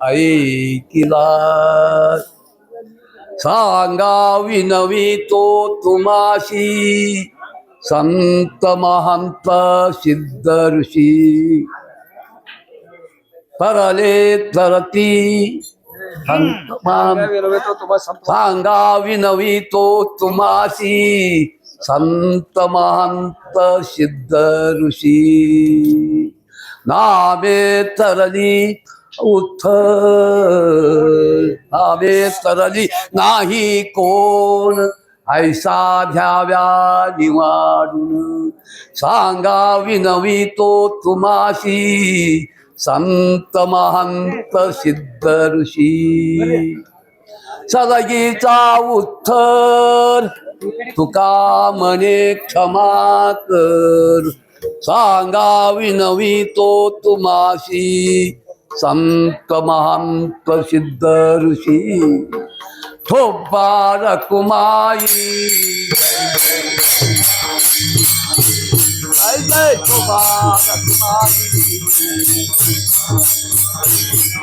ऐकिला सांगा विनवितो तुमाशी संत महंत सिद्ध ऋषी परले तरती सांगा विनवितो तुमासी संत महंत सिद्ध ऋषी नामे तरली नामे तरली नाही कोण ऐसा ध्याव्या निवाडून सांगा विनवितो तुमासी संत महंत सिद्ध ऋषी सलगीचा उत्तर तुका म्हणे क्षमा कर सांगा विनवितो तुमासी संत महंत सिद्ध ऋषी थोबा रकुमाई जय जय थोबा रकुमाई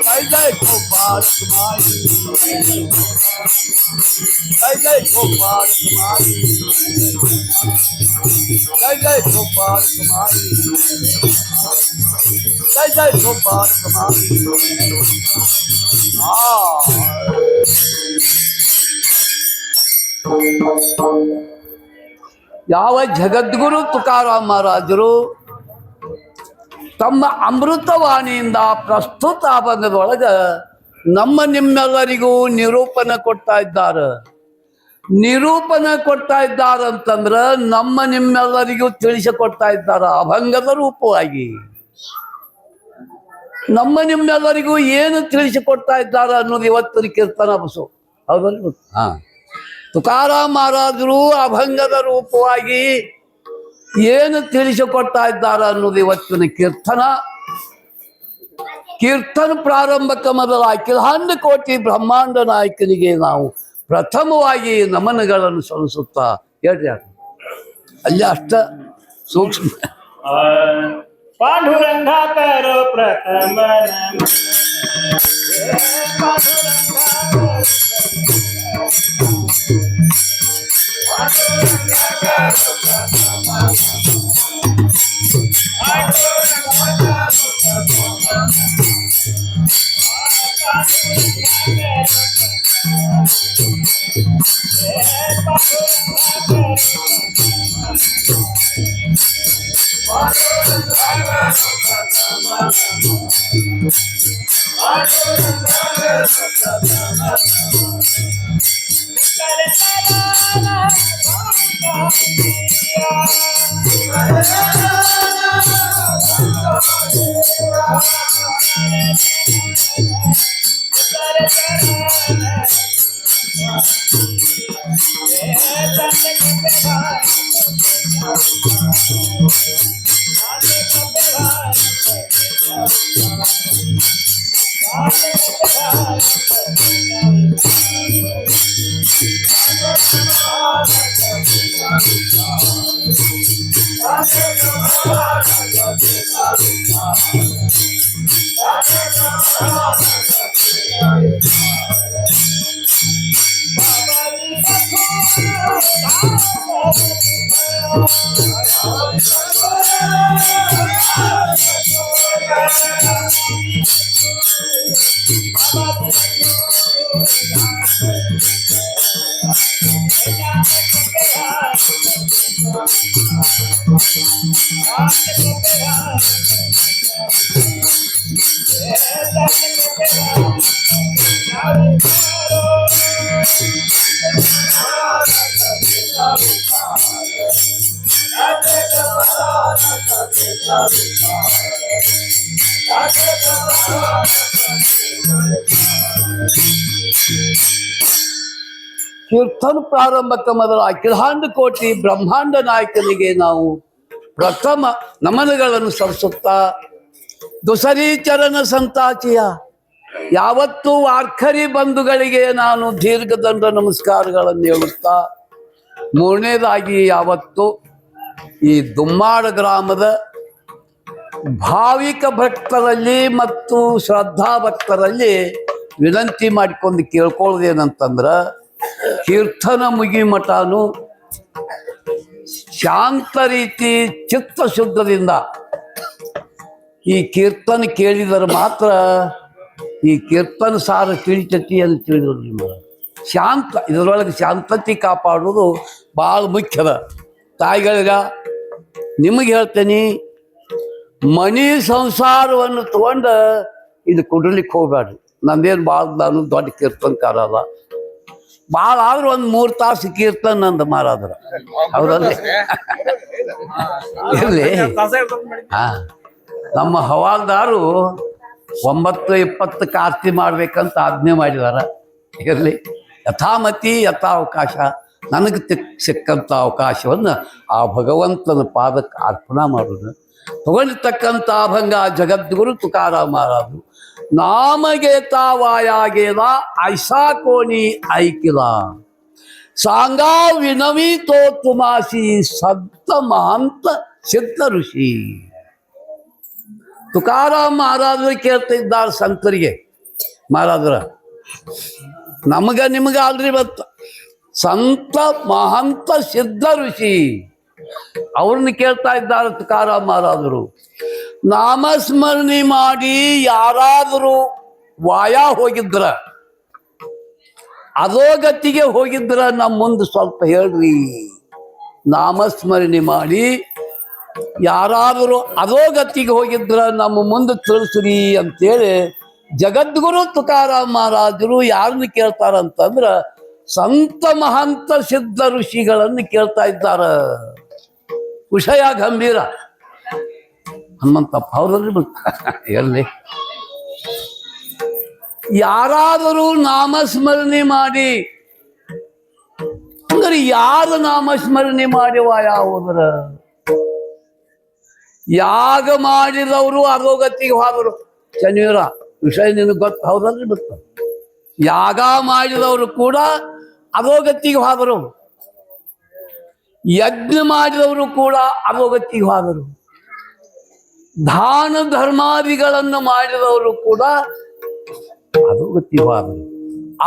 जय जय थोबा रकुमाई जय जय थोबा रकुमाई जय जय थोबा रकुमाई जय जय थोबा रकुमाई ಯಾವ ಜಗದ್ಗುರು ತುಕಾರಾಮ ಮಹಾರಾಜರು ತಮ್ಮ ಅಮೃತವಾಣಿಯಿಂದ ಪ್ರಸ್ತುತ ಆಭರಣದೊಳಗ ನಮ್ಮ ನಿಮ್ಮೆಲ್ಲರಿಗೂ ನಿರೂಪಣೆ ಕೊಡ್ತಾ ಇದ್ದಾರೆ. ನಿರೂಪಣೆ ಕೊಡ್ತಾ ಇದ್ದಾರಂತಂದ್ರೆ ನಮ್ಮ ನಿಮ್ಮೆಲ್ಲರಿಗೂ ತಿಳಿಸಿಕೊಡ್ತಾ ಇದ್ದಾರೆ ಅಭಂಗದ ರೂಪವಾಗಿ. ನಮ್ಮ ನಿಮ್ಮೆಲ್ಲರಿಗೂ ಏನು ತಿಳಿಸಿಕೊಡ್ತಾ ಇದ್ದಾರೆ ಅನ್ನೋದು ಇವತ್ತಿನ ಕೀರ್ತನ ಬಸು ಹೌದಲ್ಲ. ತುಕಾರಾಮ ಮಹಾರಾಜರು ಅಭಂಗದ ರೂಪವಾಗಿ ಏನು ತಿಳಿಸಿಕೊಡ್ತಾ ಇದ್ದಾರೆ ಅನ್ನೋದು ಇವತ್ತಿನ ಕೀರ್ತನ. ಕೀರ್ತನ ಪ್ರಾರಂಭಕ್ಕೆ ಮೊದಲ ಅಖಿಲಾಂಡ ಕೋಟಿ ಬ್ರಹ್ಮಾಂಡ ನಾಯಕನಿಗೆ ನಾವು ಪ್ರಥಮವಾಗಿ ನಮನಗಳನ್ನು ಸಲ್ಲಿಸುತ್ತಾ ಹೇಳ್ರಿ ಅಲ್ಲಿ ಅಷ್ಟ ಸೂಕ್ಷ್ಮ ಪಾಂಡುರಂಗ ಕರೋ ಪ್ರಥಮ ಕೀರ್ತನ ಪ್ರಾರಂಭಕ್ಕೆ ಮೊದಲು ಅಖಿಲಾಂಡ ಕೋಟಿ ಬ್ರಹ್ಮಾಂಡ ನಾಯಕನಿಗೆ ನಾವು ಪ್ರಥಮ ನಮನಗಳನ್ನು ಸಲ್ಲಿಸುತ್ತಾ ದುಸರಿ ಚರಣ ಸಂತಾಚಿಯ ಯಾವತ್ತೂ ವಾರ್ಖರಿ ಬಂಧುಗಳಿಗೆ ನಾನು ದೀರ್ಘದಂಡ ನಮಸ್ಕಾರಗಳನ್ನು ಹೇಳುತ್ತಾ ಮೂರನೇದಾಗಿ ಯಾವತ್ತು ಈ ದುಮ್ಮಾಡ ಗ್ರಾಮದ ಭಾವಿಕ ಭಕ್ತರಲ್ಲಿ ಮತ್ತು ಶ್ರದ್ಧಾ ಭಕ್ತರಲ್ಲಿ ವಿನಂತಿ ಮಾಡಿಕೊಂಡು ಕೇಳ್ಕೊಳ್ಳೋದೇನಂತಂದ್ರ ಕೀರ್ತನ ಮುಗಿ ಮಠನು ಶಾಂತ ರೀತಿ ಚಿತ್ತ ಶುದ್ಧದಿಂದ ಈ ಕೀರ್ತನ ಕೇಳಿದರೆ ಮಾತ್ರ ಈ ಕೀರ್ತನ ಸಾರ ತಿಳಿತತಿ ಅಂತ ತಿಳಿದ್ರು. ಶಾಂತ ಇದರೊಳಗೆ ಶಾಂತತೆ ಕಾಪಾಡೋದು ಭಾಳ ಮುಖ್ಯದ. ತಾಯಿಗಳಿಗ ನಿಮಗೆ ಹೇಳ್ತೇನೆ, ಮನಿ ಸಂಸಾರವನ್ನು ತಗೊಂಡು ಇದು ಕುಡ್ಲಿಕ್ಕೆ ಹೋಗ್ಬೇಡ್ರಿ. ನಂದೇನು ಭಾಳ ನಾನು ದೊಡ್ಡ ಕೀರ್ತನಕಾರ ಅಲ್ಲ, ಭಾಳ ಆದ್ರೆ ಒಂದು 3 ತಾಸು ಕೀರ್ತನ ನಂದು ಮಾರಾದ್ರ ಹೌದಲ್ರಿ? ಇರ್ಲಿ. ನಮ್ಮ ಹವಾಲ್ದಾರು 9:20 ಆರತಿ ಮಾಡ್ಬೇಕಂತ ಆಜ್ಞೆ ಮಾಡಿದಾರ. ಇರಲಿ, ಯಥಾಮತಿ ಯಥಾವಕಾಶ ನನಗೆ ಸಿಕ್ಕಂಥ ಅವಕಾಶವನ್ನು ಆ ಭಗವಂತನ ಪಾದಕ್ಕೆ ಅರ್ಪಣೆ ಮಾಡೋದು. ತಗೊಂಡಿರ್ತಕ್ಕಂಥ ಅಭಂಗ ಜಗದ್ಗುರು ತುಕಾರಾಮ ಮಹಾರಾಜರು ನಾಮಗೇತಾ ವಾಯಾಗೇದ ಐಸಾ ಕೋಣಿ ಐಕಿಲ ಸಾಂಗಾ ವಿನವಿ ತೋ ತುಮಾಸಿ ಸಂತ ಮಹಂತ ಸಿದ್ಧ ಋಷಿ. ತುಕಾರಾಮ ಮಹಾರಾಜರು ಕೇಳ್ತಾ ಇದ್ದಾರೆ ಸಂತರಿಗೆ, ಮಹಾರಾಜರ ನಮಗ ನಿಮಗ ಅಲ್ರಿ ಬತ್ತ ಸಂತ ಮಹಂತ ಸಿದ್ಧ ಋಷಿ ಅವ್ರನ್ನ ಕೇಳ್ತಾ ಇದ್ದಾರೆ ತುಕಾರಾಮ ಮಹಾರಾಜರು. ನಾಮಸ್ಮರಣೆ ಮಾಡಿ ಯಾರಾದರೂ ವಾಯ ಹೋಗಿದ್ರ, ಅಧೋಗತಿಗೆ ಹೋಗಿದ್ರ ನಮ್ಮ ಮುಂದೆ ಸ್ವಲ್ಪ ಹೇಳ್ರಿ. ನಾಮಸ್ಮರಣೆ ಮಾಡಿ ಯಾರಾದರೂ ಅಧೋಗತಿಗೆ ಹೋಗಿದ್ರ ನಮ್ಮ ಮುಂದೆ ತಿಳಿಸ್ರಿ ಅಂತೇಳಿ ಜಗದ್ಗುರು ತುಕಾರಾಮ ಮಹಾರಾಜರು ಯಾರನ್ನು ಕೇಳ್ತಾರಂತಂದ್ರ ಸಂತ ಮಹಂತ ಸಿದ್ಧ ಋಷಿಗಳನ್ನು ಕೇಳ್ತಾ ಇದ್ದಾರ. ವಿಷಯ ಗಂಭೀರ. ಹನುಮಂತಪ್ಪ ಅವರಲ್ಲಿ ಎಲ್ಲಿ ಯಾರಾದರೂ ನಾಮಸ್ಮರಣೆ ಮಾಡಿ, ಅಂದ್ರೆ ಯಾರು ನಾಮಸ್ಮರಣೆ ಮಾಡಿ ವಾಯ ಹೋದ್ರ? ಯಾಗ ಮಾಡಿದವರು ಅಧೋಗತಿಗೆ ಹೋದರು. ಶನಿವಾರ ವಿಷಯ ನಿನಗೆ ಗೊತ್ತು ಹೌದಲ್ರಿ? ಗೊತ್ತ. ಯಾಗ ಮಾಡಿದವರು ಕೂಡ ಅಧೋಗತಿಗೆ ಹೋದರು. ಯಜ್ಞ ಮಾಡಿದವರು ಕೂಡ ಅಧೋಗತಿಗೆ ಹೋದರು. ದಾನ ಧರ್ಮಾದಿಗಳನ್ನು ಮಾಡಿದವರು ಕೂಡ ಅಧೋಗತಿಗೆ ಹೋದರು.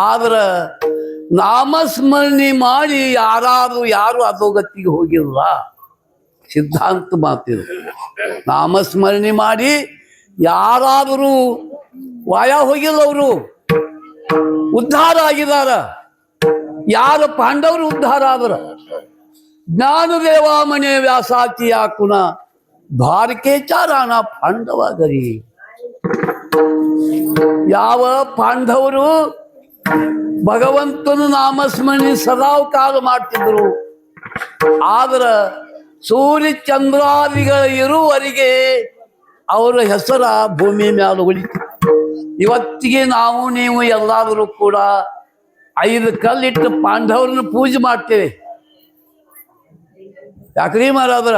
ಆದ್ರೆ ನಾಮಸ್ಮರಣೆ ಮಾಡಿ ಯಾರು ಅಧೋಗತಿಗೆ ಹೋಗಿಲ್ಲ. ಸಿದ್ಧಾಂತ ಮಾತಿದು. ನಾಮಸ್ಮರಣೆ ಮಾಡಿ ಯಾರಾದರೂ ವಾಯ ಹೋಗಿಲ್ಲ, ಅವರು ಉದ್ಧಾರ ಆಗಿದಾರ. ಯಾರು ಪಾಂಡವರು ಉದ್ಧಾರ ಆದ್ರ? ಜ್ಞಾನದೇವಾಮನೆ ವ್ಯಾಸಾತಿಯ ಕುಣ ದ್ವಾರಕೇಚಾರಾಣ ಪಾಂಡವಗರಿ. ಯಾವ ಪಾಂಡವರು ಭಗವಂತನ ನಾಮಸ್ಮರಣೆ ಸದಾವ್ ಕಾಲ ಮಾಡ್ತಿದ್ರು, ಆದ್ರ ಸೂರ್ಯ ಚಂದ್ರಾದಿಗಳ ಇರುವವರೆಗೆ ಅವರ ಹೆಸರ ಭೂಮಿ ಮ್ಯಾಲ ಉಳಿತು. ಇವತ್ತಿಗೆ ನಾವು ನೀವು ಎಲ್ಲಾದರೂ ಕೂಡ 5 ಕಲ್ಲಿಟ್ಟು ಪಾಂಡವರನ್ನ ಪೂಜೆ ಮಾಡ್ತೇವೆ. ಯಾಕ್ರಿ ಮಾರಾದ್ರ?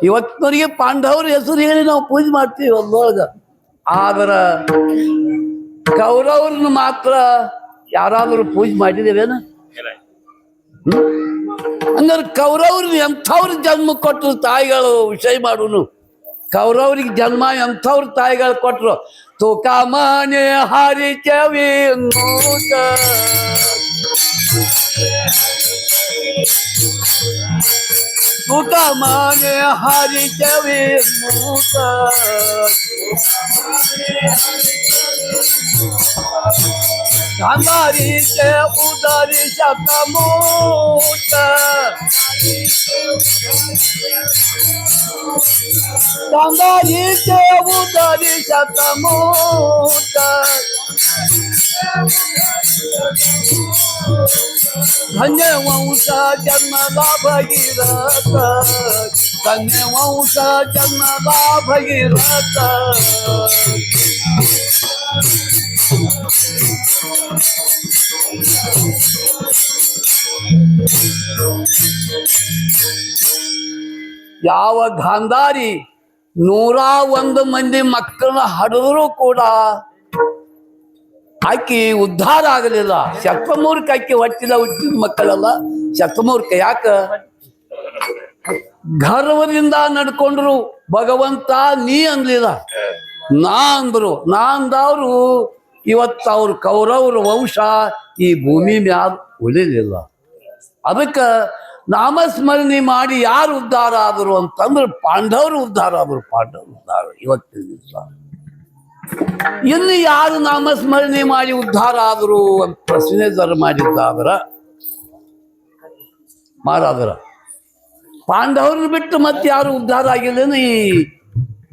ಇವತ್ತಿನವರಿಗೆ ಪಾಂಡವರ ಹೆಸರು ಹೇಳಿ ನಾವು ಪೂಜೆ ಮಾಡ್ತೀವಿ ಒಂದೊಳಗ. ಆದ್ರ ಕೌರವ್ರನ್ನ ಮಾತ್ರ ಯಾರಾದರೂ ಪೂಜೆ ಮಾಡಿದೇವೇನ? ಹಂಗಾರೆ ಕೌರವ್ರನ್ನ ಎಂಥವ್ರ ಜನ್ಮ ಕೊಟ್ಟರು ತಾಯಿಗಳು ವಿಷಯ ಮಾಡುನು. ಕೌರವ್ರಿಗೆ ಜನ್ಮ ಎಂಥವ್ರ ತಾಯಿಗಳು ಕೊಟ್ರು. ತುಕಾಮನೆ ಹಾರಿ ಚವಿ ತುಕಾಮನೆ ಹಾರಿ ಚವಿ ಮೂತ गांधारी से उदारी शतमूत गांधारी से उदारी शतमूत धन्य वंश जन्मदा भगीरथ धन्य वंश जन्मदा भगीरथ ಯಾವ ಗಾಂಧಾರಿ 101 ಮಂದಿ ಮಕ್ಕಳನ್ನ ಹಡಿದ್ರು ಕೂಡ ಆಕಿ ಉದ್ಧಾರ ಆಗಲಿಲ್ಲ. ಶತಮೂರ್ಖ ಆಕಿ ಹೊಟ್ಟಿದ ಹುಟ್ಟಿದ ಮಕ್ಕಳಲ್ಲ, ಶತಮೂರ್ಖ. ಯಾಕ? ಗರ್ವದಿಂದ ನಡ್ಕೊಂಡ್ರು. ಭಗವಂತ ನೀ ಅನ್ಲಿಲ್ಲ, ನಾ ಅಂದ್ರು. ನಾ ಅಂದವ್ರು ಇವತ್ತು ಅವ್ರ ಕೌರವ್ರ ವಂಶ ಈ ಭೂಮಿ ಮ್ಯಾಲ ಉಳಿಲಿಲ್ಲ. ಅದಕ್ಕೆ ನಾಮಸ್ಮರಣೆ ಮಾಡಿ ಯಾರು ಉದ್ಧಾರ ಆದರು ಅಂತಂದ್ರೆ ಪಾಂಡವರು ಉದ್ಧಾರ ಆದರು. ಪಾಂಡವರು ಉದ್ಧಾರ ಇವತ್ತಿನ ದಿವಸ. ಇನ್ನು ಯಾರು ನಾಮಸ್ಮರಣೆ ಮಾಡಿ ಉದ್ಧಾರ ಆದರು ಅಂತ ಪ್ರಶ್ನೆ ಜರ ಮಾಡಿದ್ದಾದ್ರ ಮಾರಾದ್ರ ಪಾಂಡವ್ರನ್ನ ಬಿಟ್ಟು ಮತ್ತೆ ಯಾರು ಉದ್ಧಾರ ಆಗಿಲ್ಲೇನು ಈ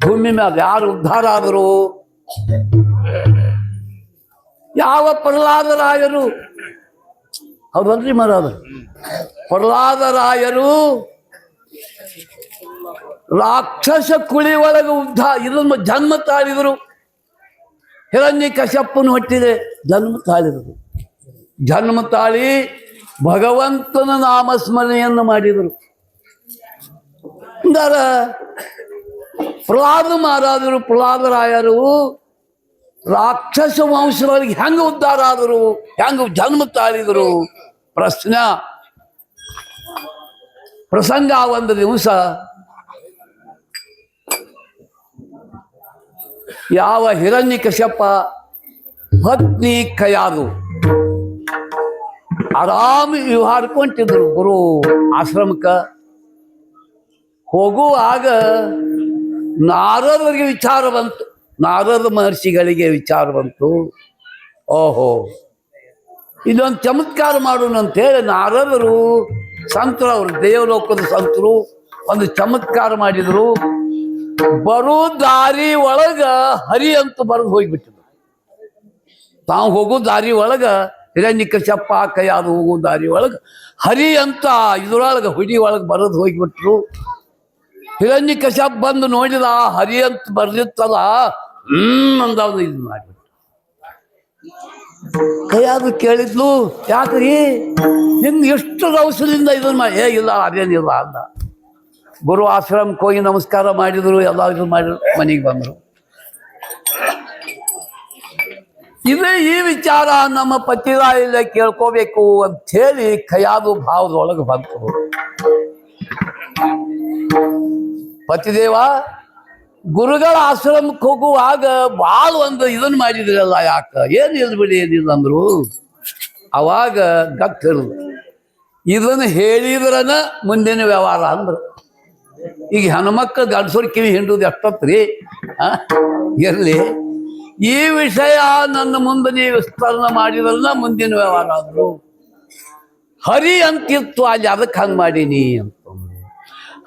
ಭೂಮಿ ಮ್ಯಾಲ? ಯಾರು ಉದ್ಧಾರ ಆದರು? ಯಾವ ಪ್ರಹ್ಲಾದರಾಯರು, ಹೌದಲ್ರಿ ಮಾರಾದ್ರ? ಪ್ರಹ್ಲಾದರಾಯರು ರಾಕ್ಷಸ ಕುಳಿ ಒಳಗೆ ಇದನ್ನು ಜನ್ಮ ತಾಳಿದರು. ಹಿರಣ್ಯ ಕಶ್ಯಪನ ಹೊಟ್ಟಿದೆ ಜನ್ಮ ತಾಳಿದರು. ಜನ್ಮ ತಾಳಿ ಭಗವಂತನ ನಾಮಸ್ಮರಣೆಯನ್ನು ಮಾಡಿದರು. ಅಂದಾರ ಪ್ರಹ್ಲಾದ ಮಹಾರಾಜರು, ಪ್ರಹ್ಲಾದರಾಯರು ರಾಕ್ಷಸ ವಂಶದೊಳಗೆ ಹೆಂಗೆ ಉದ್ಧಾರ ಆದರು, ಹೆಂಗೆ ಜನ್ಮ ತಾಳಿದರು? ಪ್ರಸಂಗ ಒಂದು ದಿವಸ ಯಾವ ಹಿರಣ್ಯ ಕಶ್ಯಪ ಪತ್ನಿ ಕೈಯಾದು ಆರಾಮ ವ್ಯವಹಾರಕೊಂಟಿದ್ರು ಗುರು ಆಶ್ರಮಕ್ಕೆ. ಹೋಗುವಾಗ ನಾರದರಿಗೆ ವಿಚಾರ ಬಂತು, ನಾರದ ಮಹರ್ಷಿಗಳಿಗೆ ವಿಚಾರ ಬಂತು. ಓಹೋ, ಇದೊಂದು ಚಮತ್ಕಾರ ಮಾಡೋಣ ಅಂತೇಳಿ ನಾರದರು ಸಂತರು, ಅವರು ದೇವಲೋಕದ ಸಂತರು, ಒಂದು ಚಮತ್ಕಾರ ಮಾಡಿದರು. ಬರೋ ದಾರಿ ಒಳಗ ಹರಿ ಅಂತ ಬರೆದು ಹೋಗಿಬಿಟ್ಟಿದ್ರು. ತಾವು ಹೋಗೋ ದಾರಿ ಒಳಗ ಹಿರಣ್ಯ ಕಶ್ಯಪ ಕೈಯಾದು ಹೋಗೋ ದಾರಿ ಒಳಗ ಹರಿ ಅಂತ ಇದ್ರೊಳಗೆ ಹುಡಿ ಒಳಗೆ ಬರೆದು ಹೋಗಿಬಿಟ್ರು. ಹಿರಣ್ಯ ಕಶ್ಯಪ ಬಂದು ನೋಡಿದ, ಹರಿ ಅಂತ ಬರ್ದಿತ್ತಲ್ಲ, ಅಂದವ್ನು ಇದು ಮಾಡಿಬಿಟ್ಟು. ಕೈಯಾದು ಕೇಳಿದ್ಲು, ಯಾಕ್ರಿ ನಿಮ್ಗೆ ಎಷ್ಟು ರೌಸದಿಂದ ಇದನ್ನ ಮಾಡಿ? ಇಲ್ಲ ಅದೇನಿಲ್ಲ ಅಂದ. ಗುರು ಆಶ್ರಮಕ್ಕೆ ಹೋಗಿ ನಮಸ್ಕಾರ ಮಾಡಿದ್ರು, ಎಲ್ಲ ಇದು ಮಾಡಿದ್ರು, ಮನೆಗೆ ಬಂದರು. ಇದೇ ಈ ವಿಚಾರ ನಮ್ಮ ಪತಿರಾಯಿಲ್ಲ ಕೇಳ್ಕೋಬೇಕು ಅಂತ ಹೇಳಿ ಕೈಯಾದು ಭಾವದೊಳಗೆ ಬಂತು. ಪತಿದೇವ, ಗುರುಗಳ ಆಶ್ರಮಕ್ಕೆ ಹೋಗುವಾಗ ಭಾಳ ಒಂದು ಇದನ್ನು ಮಾಡಿದ್ರಲ್ಲ, ಯಾಕ ಏನಿಲ್ಲ ಬಿಡಿ ಏನಿಲ್ಲ ಅಂದ್ರು. ಅವಾಗ ಗಟ್ಟಿರು, ಇದನ್ನು ಹೇಳಿದ್ರನ ಮುಂದಿನ ವ್ಯವಹಾರ ಅಂದ್ರು. ಈಗ ಹೆಣ್ಮಕ್ಳು ಗಂಡಸರು ಕಿವಿ ಹಿಂಡುದು ಎಷ್ಟತ್ರಿ? ಇರಲಿ, ಈ ವಿಷಯ ನನ್ನ ಮುಂದೆ ನೀವು ವಿಸ್ತರಣೆ ಮಾಡಿದ್ರನ್ನ ಮುಂದಿನ ವ್ಯವಹಾರ ಅಂದ್ರು. ಹರಿ ಅಂತಿತ್ತು ಅಲ್ಲಿ, ಅದಕ್ಕೆ ಹಂಗೆ ಮಾಡೀನಿ ಅಂತ.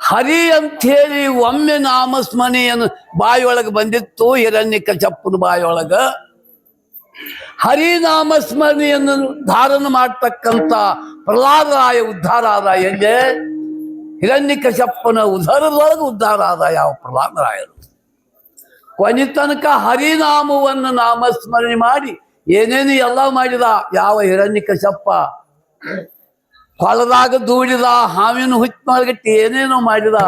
ಹರಿ ಅಂಥೇಳಿ ಒಮ್ಮೆ ನಾಮಸ್ಮರಣೆಯನ್ನು ಬಾಯಿಯೊಳಗೆ ಬಂದಿತ್ತು ಹಿರಣ್ಯ ಕಶ್ಯಪನ ಬಾಯಿಯೊಳಗ. ಹರಿನಾಮಸ್ಮರಣೆಯನ್ನು ಧಾರಣ ಮಾಡ್ತಕ್ಕಂಥ ಪ್ರಹ್ಲಾದರಾಯ ಉದ್ಧಾರ ಆದ. ಎಲ್ಲೇ ಹಿರಣ್ಯ ಕಶ್ಯಪನ ಉದರದೊಳಗೆ ಉದ್ಧಾರ ಆದ ಯಾವ ಪ್ರಹ್ಲಾದರಾಯರು. ಕೊನೆ ತನಕ ಹರಿನಾಮವನ್ನು ನಾಮಸ್ಮರಣೆ ಮಾಡಿ ಏನೇನು ಎಲ್ಲ ಮಾಡಿದ ಯಾವ ಹಿರಣ್ಯ ಕಶ್ಯಪ. ಹೊಲದಾಗ ದೂಡಿದ, ಹಾವಿನ ಹುಚ್ಚೊಳಗಟ್ಟಿ ಏನೇನೋ ಮಾಡಿದ.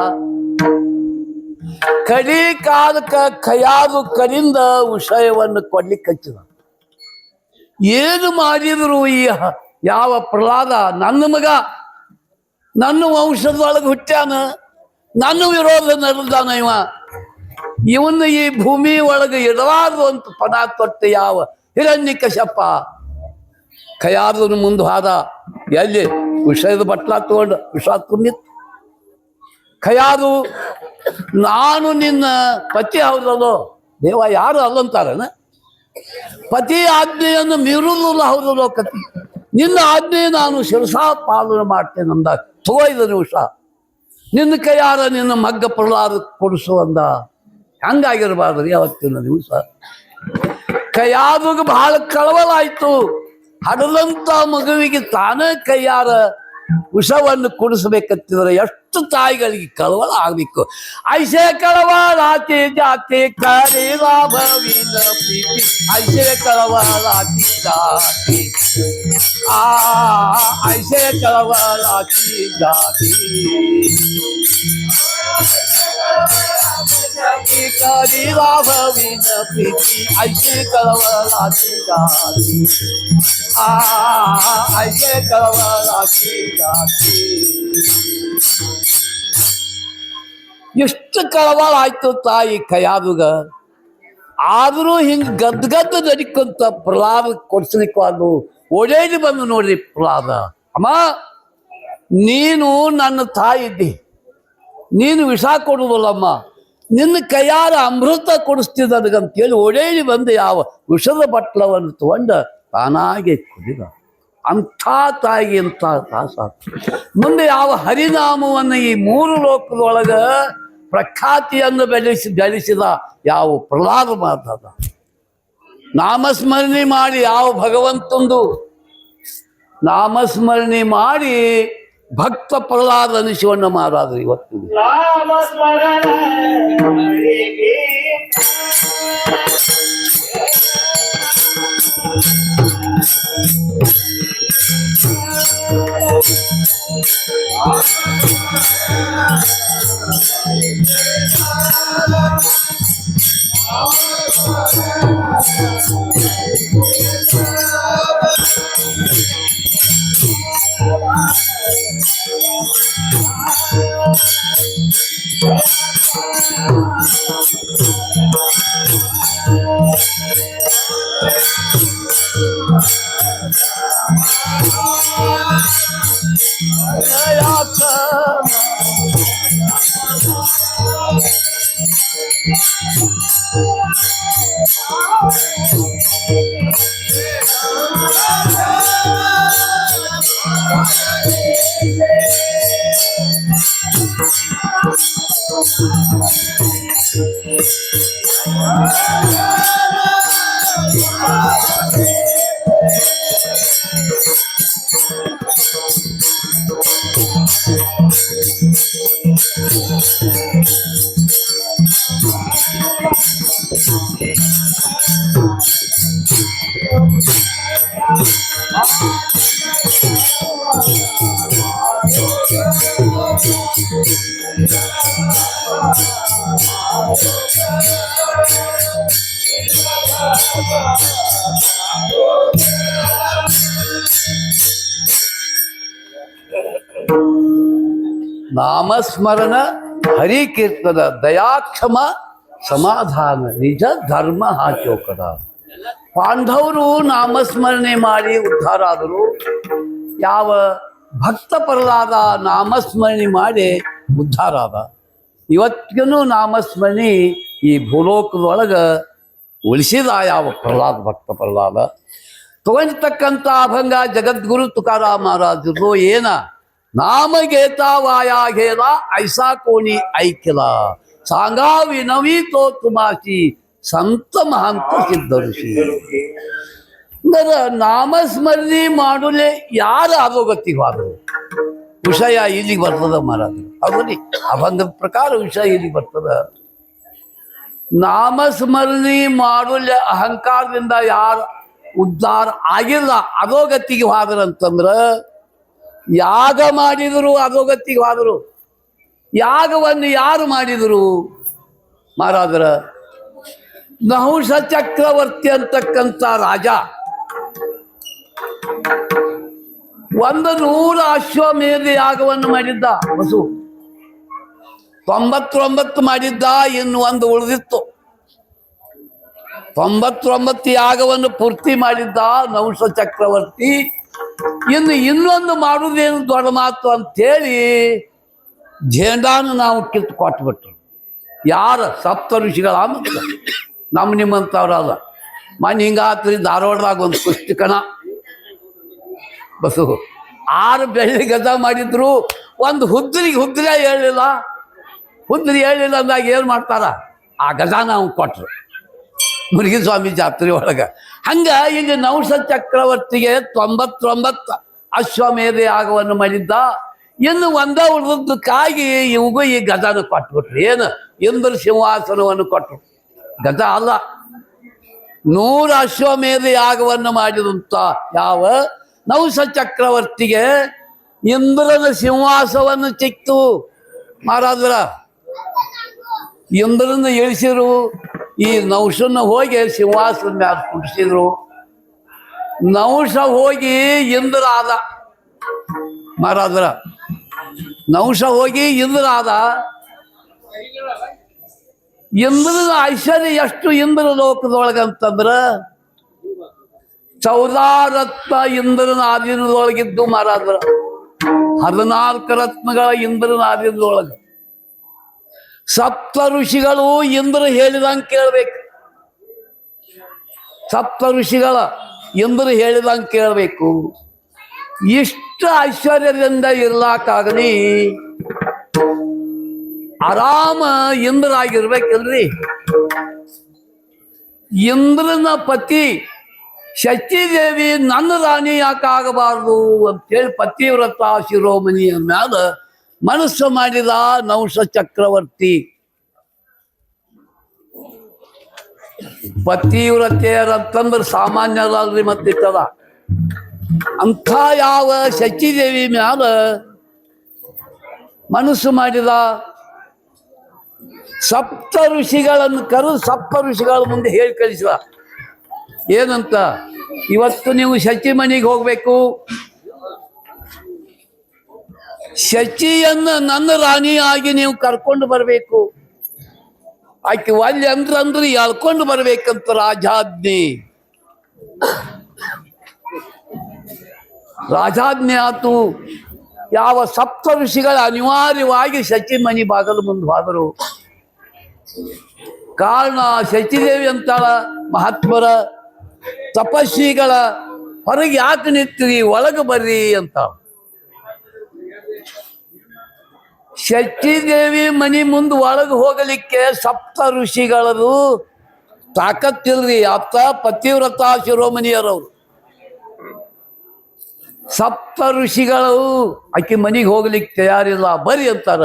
ಕಡಿ ಕಾಲಕ್ಕ ಕೈಯಾದು ಕರಿಂದ ವಿಷಯವನ್ನು ಕೊಡ್ಲಿಕ್ಕೆ ಹಚ್ಚಿದ. ಏನು ಮಾಡಿದ್ರು ಈ ಯಾವ ಪ್ರಹ್ಲಾದ, ನನ್ನ ಮಗ ನನ್ನ ವಂಶದೊಳಗೆ ಹುಟ್ಟ್ಯಾನ, ನನ್ನ ವಿರೋಧ ನಡೆದಾನ, ಇವನ್ನ ಈ ಭೂಮಿ ಒಳಗೆ ಇಡಬಾರ್ದು ಅಂತ ಪದ ತೊಟ್ಟ ಯಾವ ಹಿರಣ್ಯ ಕಶ್ಯಪ. ಕೈಯಾದನು ಮುಂದೆ ಹೋದ, ಎಲ್ಲಿ ವಿಷಯದ ಬಟ್ಲ ತಗೊಂಡು ವಿಷ ತುಂಬಿತ್ತು. ಕೈಯಾದು, ನಾನು ನಿನ್ನ ಪತಿ ಹೌದಲ್ಲೋ ದೇವ, ಯಾರು ಅಲ್ಲಂತಾರನ? ಪತಿ ಆಜ್ಞೆಯನ್ನು ಮೀರುವುದಿಲ್ಲ ಹೌದಲ್ಲೋ ಕತಿ, ನಿನ್ನ ಆಜ್ಞೆ ನಾನು ಶಿರಸಾ ಪಾಲನೆ ಮಾಡ್ತೇನೆ ಅಂದ. ತೋಯ್ದನು ವಿಷ, ನಿನ್ನ ಕೈಯಾರ ನಿನ್ನ ಮಗ್ಗ ಪ್ರಹ್ಲಾದ ಕೊಡಿಸು ಅಂದ. ಹಂಗಾಗಿರ್ಬಾರ್ದ್ರಿ ಅವತ್ತಿನ ದಿವಸ. ಕೈಯಾದಿಗೆ ಬಹಳ ಕಳವಲಾಯ್ತು. ಹಡದಂತ ಮಗುವಿಗೆ ತಾನೇ ಕೈಯಾರ ವಿಷವನ್ನು ಕುಡಿಸ್ಬೇಕಂತಿದ್ರೆ ಎಷ್ಟು ತಾಯಿಗಳಿಗೆ ಕಳವಳ ಆಗ್ಬೇಕು. ಐಸೆ ಕಳವಳಾತಿ ಜಾತಿ ಕರಿಲಾಭವಿನ ಪ್ರೀತಿ, ಐಸೆ ಕಳವಳಾತಿ ಜಾತಿ, ಐಸೆ ಕಳವಳಾತಿ ಜಾತಿ, ಕರಿಲಾಭವಿನ ಪ್ರೀತಿ, ಐಸೆ ಕಳವಳಾತಿ ಜಾತಿ, ಐಸೆ ಕಳವಳಾತಿ ಜಾತಿ. ಎಷ್ಟು ಕಳವಾಳ ಆಯ್ತು ತಾಯಿ ಕೈಯಾದುಗ. ಆದರೂ ಹಿಂಗೆ ಗದ್ದು ನಡಿಕೊಂತ ಪ್ರಹ್ಲಾದ ಕೊಡ್ಸ್ಲಿಕ್ಕೆ ಅದು ಓಡೇಡಿ ಬಂದು ನೋಡ್ರಿ ಪ್ರಹ್ಲಾದ. ಅಮ್ಮ, ನೀನು ನನ್ನ ತಾಯಿ ಇದ್ದಿ, ನೀನು ವಿಷ ಕೊಡುವುದಲ್ಲಮ್ಮ, ನಿನ್ನ ಕೈಯಾರ ಅಮೃತ ಕೊಡಿಸ್ತಿದ್ದ ನನಗಂತೇಳಿ ಓಡೇಡಿ ಬಂದು ಯಾವ ವಿಷದ ಬಟ್ಲವನ್ನು ತಗೊಂಡ ತಾನಾಗೆ ಕುಡಿದ. ಅಂಥ ತಾಯಿಗೆ ಇಂಥ ಸಾಕು. ಮುಂದೆ ಯಾವ ಹರಿನಾಮವನ್ನು ಈ 3 ಲೋಕದೊಳಗ ಪ್ರಖ್ಯಾತಿಯನ್ನು ಬೆಳೆಸಿದ ಯಾವ ಪ್ರಹ್ಲಾದ ಮಾತಾದ. ನಾಮಸ್ಮರಣೆ ಮಾಡಿ ಯಾವ ಭಗವಂತಂದು ನಾಮಸ್ಮರಣೆ ಮಾಡಿ ಭಕ್ತ ಪ್ರಹ್ಲಾದ ಅನಿಸಿವಣ್ಣ ಮಾರಾದ್ರು ಇವತ್ತು. ನಾಮ ಸ್ಮರಣ ಹರಿಗೆ ನಾಮಸ್ಮರಣ ಹರಿಕೀರ್ತನ ದಯಾಕ್ಷಮ ಸಮಾಧಾನ ನಿಜ ಧರ್ಮ ಹಾಚೋಕರ. ಪಾಂಡವರು ನಾಮಸ್ಮರಣೆ ಮಾಡಿ ಉದ್ಧಾರ ಆದರು. ಯಾವ ಭಕ್ತ ಪ್ರಹ್ಲಾದ ನಾಮಸ್ಮರಣೆ ಮಾಡಿ ಉದ್ಧಾರ ಆದ. ಇವತ್ತಿಗೂ ನಾಮಸ್ಮರಣೆ ಈ ಭೂಲೋಕದೊಳಗೆ ಉಳಿಸಿದ ಯಾವ ಪ್ರಹ್ಲಾದ ಭಕ್ತ ಪ್ರಹ್ಲಾದ. ತಗೊಂಡಿರ್ತಕ್ಕಂಥ ಅಭಂಗ ಜಗದ್ಗುರು ತುಕಾರಾಮ ಮಹಾರಾಜರು ಏನ ನಾಮಗೇತಾ ವಾಯಾಘೇರ ಐಸಾ ಕೋಣಿ ಐಕ್ಯಲ ಸಾಂಗಾ ವಿನವಿ ತೋ ತುಮಾಸಿ ಸಂತ ಮಹಂತ ಸಿದ್ಧ ಋಷಿ. ಅಂದ್ರೆ ನಾಮಸ್ಮರಣೆ ಮಾಡಲೇ ಯಾರು ಅಧೋಗತಿಗೆ ಹೋದರು ವಿಷಯ ಇಲ್ಲಿಗೆ ಬರ್ತದ ಮಹಾರಾಜರು. ಹೌದಿ, ಅಭಂಗದ ಪ್ರಕಾರ ವಿಷಯ ಇಲ್ಲಿಗೆ ಬರ್ತದ. ನಾಮಸ್ಮರಣೆ ಮಾಡಲೇ ಅಹಂಕಾರದಿಂದ ಯಾರು ಉದ್ಧಾರ ಆಗಿಲ್ಲ ಅಧೋಗತಿಗೆ ಹೋದ್ರಂತಂದ್ರ ಯಾಗ ಮಾಡಿದರು ಅಧೋಗತಿಗೆ ಹೋದರು. ಯಾಗವನ್ನು ಯಾರು ಮಾಡಿದರು ಮಹಾರಾಜರ? ನಹುಷ ಚಕ್ರವರ್ತಿ ಅಂತಕ್ಕಂಥ ರಾಜ 100 ಅಶ್ವಮೇಧ ಯಾಗವನ್ನು ಮಾಡಿದ್ದ. ವಸು 99 ಮಾಡಿದ್ದ, ಇನ್ನು ಒಂದು ಉಳಿದಿತ್ತು. 99 ಯಾಗವನ್ನು ಪೂರ್ತಿ ಮಾಡಿದ್ದ ನಹುಷ ಚಕ್ರವರ್ತಿ. ಇನ್ನೊಂದು ಮಾಡುವುದೇನು ದೊಡ್ಡ ಮಾತು ಅಂತೇಳಿ ಜೇಂಡಾನ ನಾವು ಕಿತ್ತು ಕೊಟ್ಬಿಟ್ರು. ಯಾರ ಸಪ್ತ ಋಷಿಗಳ ನಮ್ಮ ನಿಮ್ಮಂಥವ್ರಲ್ಲ. ಮನೆ ಹಿಂಗಾತ್ರಿ ಧಾರವಾಡದಾಗ ಒಂದು ಪುಸ್ತಕನ ಬಸ್ಸು 6 ಬೆಳ್ಳಿ ಗದ ಮಾಡಿದ್ರು. ಒಂದು ಹುದ್ರಿ ಹೇಳಿಲ್ಲ. ಹುದ್ರಿ ಹೇಳಿಲ್ಲ ಅಂದಾಗ ಏನು ಮಾಡ್ತಾರ, ಆ ಗದ ನಾವು ಕೊಟ್ರು ಮುರುಗಿ ಸ್ವಾಮಿ ಜಾತ್ರೆ ಒಳಗೆ. ಹಂಗ ಈಗ ನಹುಷ ಚಕ್ರವರ್ತಿಗೆ 99 ಅಶ್ವಮೇಧ ಯಾಗವನ್ನು ಮಾಡಿದ್ದ. ಇನ್ನು ಒಂದ ಉಳಿದಕ್ಕಾಗಿ ಇವ್ಗೂ ಈ ಗದನ ಕೊಟ್ಬಿಟ್ರು. ಏನು ಇಂದ್ರ ಸಿಂಹಾಸನವನ್ನು ಕೊಟ್ಟರು. ಗದ ಅಲ್ಲ, 100 ಅಶ್ವಮೇಧ ಯಾಗವನ್ನು ಮಾಡಿದಂಥ ಯಾವ ನಹುಷ ಚಕ್ರವರ್ತಿಗೆ ಇಂದ್ರನ ಸಿಂಹಾಸವನ್ನು ಸಿಕ್ತು ಮಹಾರಾಜರ. ಇಂದ್ರನ ಇಳಿಸಿರು, ಈ ನಹುಷನ ಹೋಗಿ ಸಿಂಹಾಸನ ಮ್ಯಾಲ ಕುಡಿಸಿದ್ರು. ನಹುಷ ಹೋಗಿ ಇಂದ್ರ ಆದ ಮಹಾರಾಜರ. ನಹುಷ ಹೋಗಿ ಇಂದ್ರ ಆದ. ಇಂದ್ರನ ಐಶ್ವರ್ಯ ಎಷ್ಟು ಇಂದ್ರ ಲೋಕದೊಳಗಂತಂದ್ರ 14 ರತ್ನ ಇಂದ್ರನ ಆಧೀನದೊಳಗಿದ್ದು ಮಾರಾದ್ರ 14 ರತ್ನಗಳ ಇಂದ್ರನ ಆಧೀನದೊಳಗ ಸಪ್ತ ಋಷಿಗಳು ಇಂದ್ರ ಹೇಳಿದಂಗೆ ಕೇಳ್ಬೇಕು. ಸಪ್ತ ಋಷಿಗಳ ಇಂದ್ರ ಹೇಳಿದಂಗೆ ಕೇಳಬೇಕು. ಇಷ್ಟು ಐಶ್ವರ್ಯದಿಂದ ಇರ್ಲಾಕಾಗಲಿ ಆರಾಮ ಇಂದ್ರ ಆಗಿರ್ಬೇಕಲ್ರಿ. ಇಂದ್ರನ ಪತಿ ಶಚಿದೇವಿ ನನ್ನ ರಾಣಿ ಯಾಕಾಗಬಾರ್ದು ಅಂತೇಳಿ ಪತಿವ್ರತ ಶಿರೋಮಣಿಯ ಮ್ಯಾಲ ಮನಸ್ಸು ಮಾಡಿದ ನಹುಷ ಚಕ್ರವರ್ತಿ. ಪತಿವ್ರತೆಯರಂತಂದ್ರೆ ಸಾಮಾನ್ಯರಲ್ರಿ ಮತ್ತಿತ್ತದ ಅಂಥ ಯಾವ ಶಚಿದೇವಿ ಮ್ಯಾಲ ಮನಸ್ಸು ಮಾಡಿದ ಸಪ್ತ ಋಷಿಗಳನ್ನು ಕರೆದು ಸಪ್ತ ಋಷಿಗಳ ಮುಂದೆ ಹೇಳಿ ಕಳಿಸಿದ. ಏನಂತ? ಇವತ್ತು ನೀವು ಶಚಿ ಮನೆಗೆ ಹೋಗ್ಬೇಕು, ಶಚಿಯನ್ನ ನನ್ನ ರಾಣಿಯಾಗಿ ನೀವು ಕರ್ಕೊಂಡು ಬರಬೇಕು. ಆಕೆ ಒಲ್ಲೆ ಅಂದ್ರೆ ಎಳ್ಕೊಂಡು ಬರ್ಬೇಕಂತ ರಾಜಾಜ್ಞೆ. ರಾಜಾಜ್ಞೆ ಆತು. ಯಾವ ಸಪ್ತ ಋಷಿಗಳ ಅನಿವಾರ್ಯವಾಗಿ ಶಚಿ ಮನಿ ಬಾಗಲು ಮುಂದೆ ಹೋದರು. ಕಾರಣ ಶಚಿದೇವಿ ಅಂತಾಳ, ಮಹಾತ್ಮರ ತಪಸ್ವಿಗಳ ಹೊರಗೆ ಯಾಕೆ ನಿಂತೀರಿ, ಒಳಗೆ ಬರ್ರಿ ಅಂತ. ಶಚಿದೇವಿ ಮನಿ ಮುಂದೆ ಒಳಗೆ ಹೋಗಲಿಕ್ಕೆ ಸಪ್ತ ಋಷಿಗಳದು ತಾಕತ್ತಿಲ್ರಿ. ಆಪ್ತ ಪತಿವ್ರತ ಶಿರೋಮಣಿಯರವರು ಸಪ್ತ ಋಷಿಗಳು ಆಕೆ ಮನಿಗೆ ಹೋಗ್ಲಿಕ್ಕೆ ತಯಾರಿಲ್ಲ, ಬರ್ರಿ ಅಂತಾರ.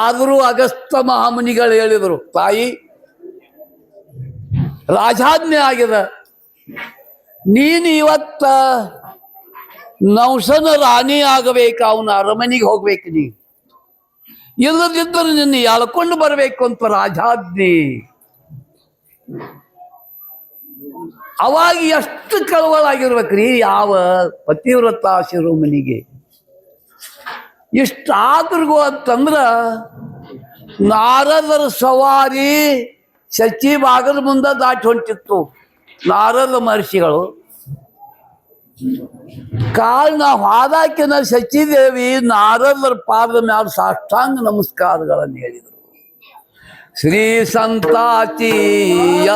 ಆದರೂ ಅಗಸ್ತ್ಯ ಮಹಾಮುನಿಗಳು ಹೇಳಿದರು, ತಾಯಿ ರಾಜಾಜ್ಞೆ ಆಗಿದೆ, ನೀನು ಇವತ್ತ ನಹುಷನ ರಾಣಿ ಆಗಬೇಕು, ಅವನ ಅರಮನೆಗೆ ಹೋಗ್ಬೇಕು. ನೀ ಇಲ್ಲದಿದ್ದರೆ ನಿನ್ನ ಎಳ್ಕೊಂಡು ಬರಬೇಕು ಅಂತ ರಾಜಾಜ್ಞೆ. ಅವಾಗ ಎಷ್ಟು ಕಳವಳಾಗಿರ್ಬೇಕ್ರಿ ಯಾವ ಪತಿವ್ರತ ಶಿರೋಮಣಿಗೆ. ಇಷ್ಟಾದ್ರಿಗೂ ಅಂತಂದ್ರ ನಾರದರ ಸವಾರಿ ಶಚಿ ಬಾಗಲ ಮುಂದೆ ದಾಟಿ ಹೊಂಟಿತ್ತು. ನಾರದ ಮಹರ್ಷಿಗಳು ಕಾರಣ ಹಾದಾಕಿನ ಶಚಿದೇವಿ ನಾರದರ ಪಾದದ ಮ್ಯಾಲ ಸಾಷ್ಟಾಂಗ ನಮಸ್ಕಾರಗಳನ್ನು ಹೇಳಿದರು. ಶ್ರೀ ಸಂತಾಚಿಯ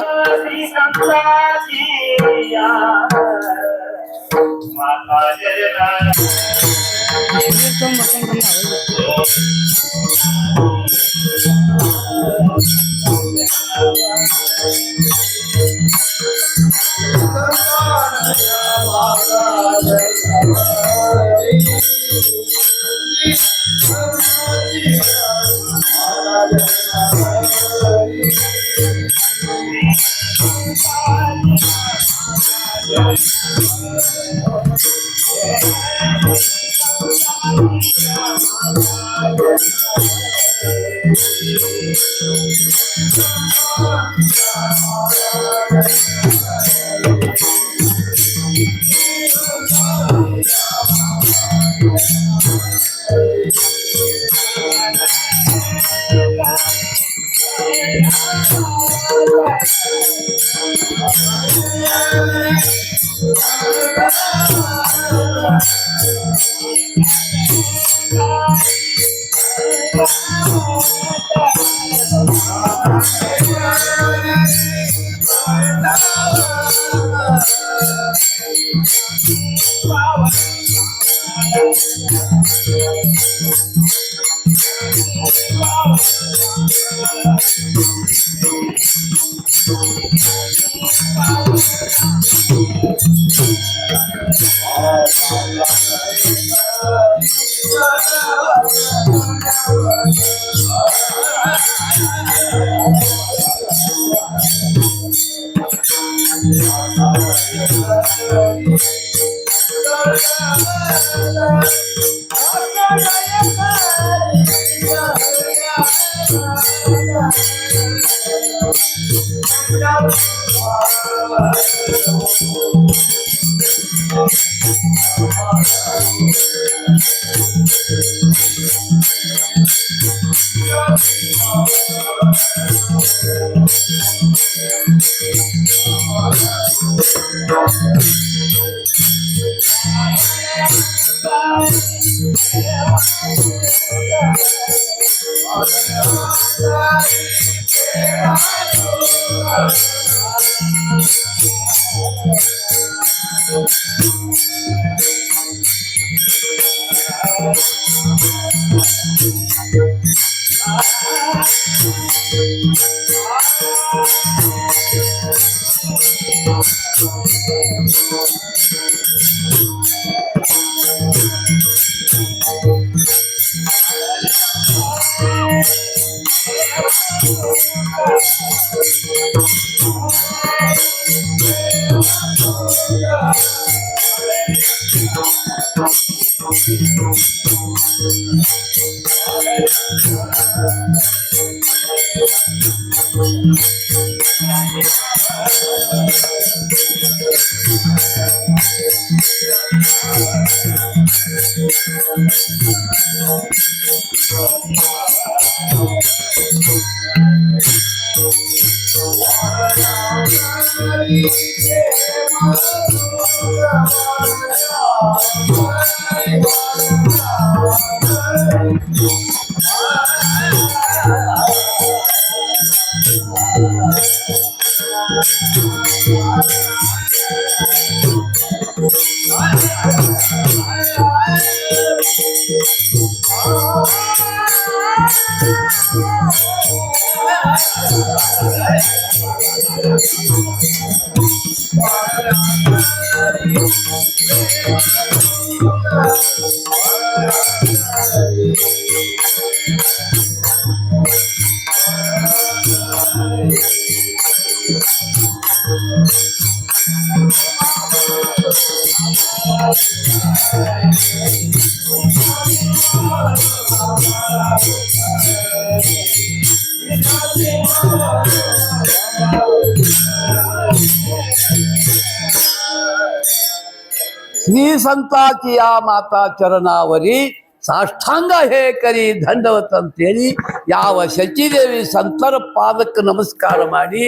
श्री संताची या माता चरणावरी ಸಾಷ್ಟಾಂಗ ಹೇ ಕರಿ ದಂಡವತ್ ಅಂತೇಳಿ ಯಾವ ಶಚಿದೇವಿ ಸಂತರ ಪಾದಕ್ಕೆ ನಮಸ್ಕಾರ ಮಾಡಿ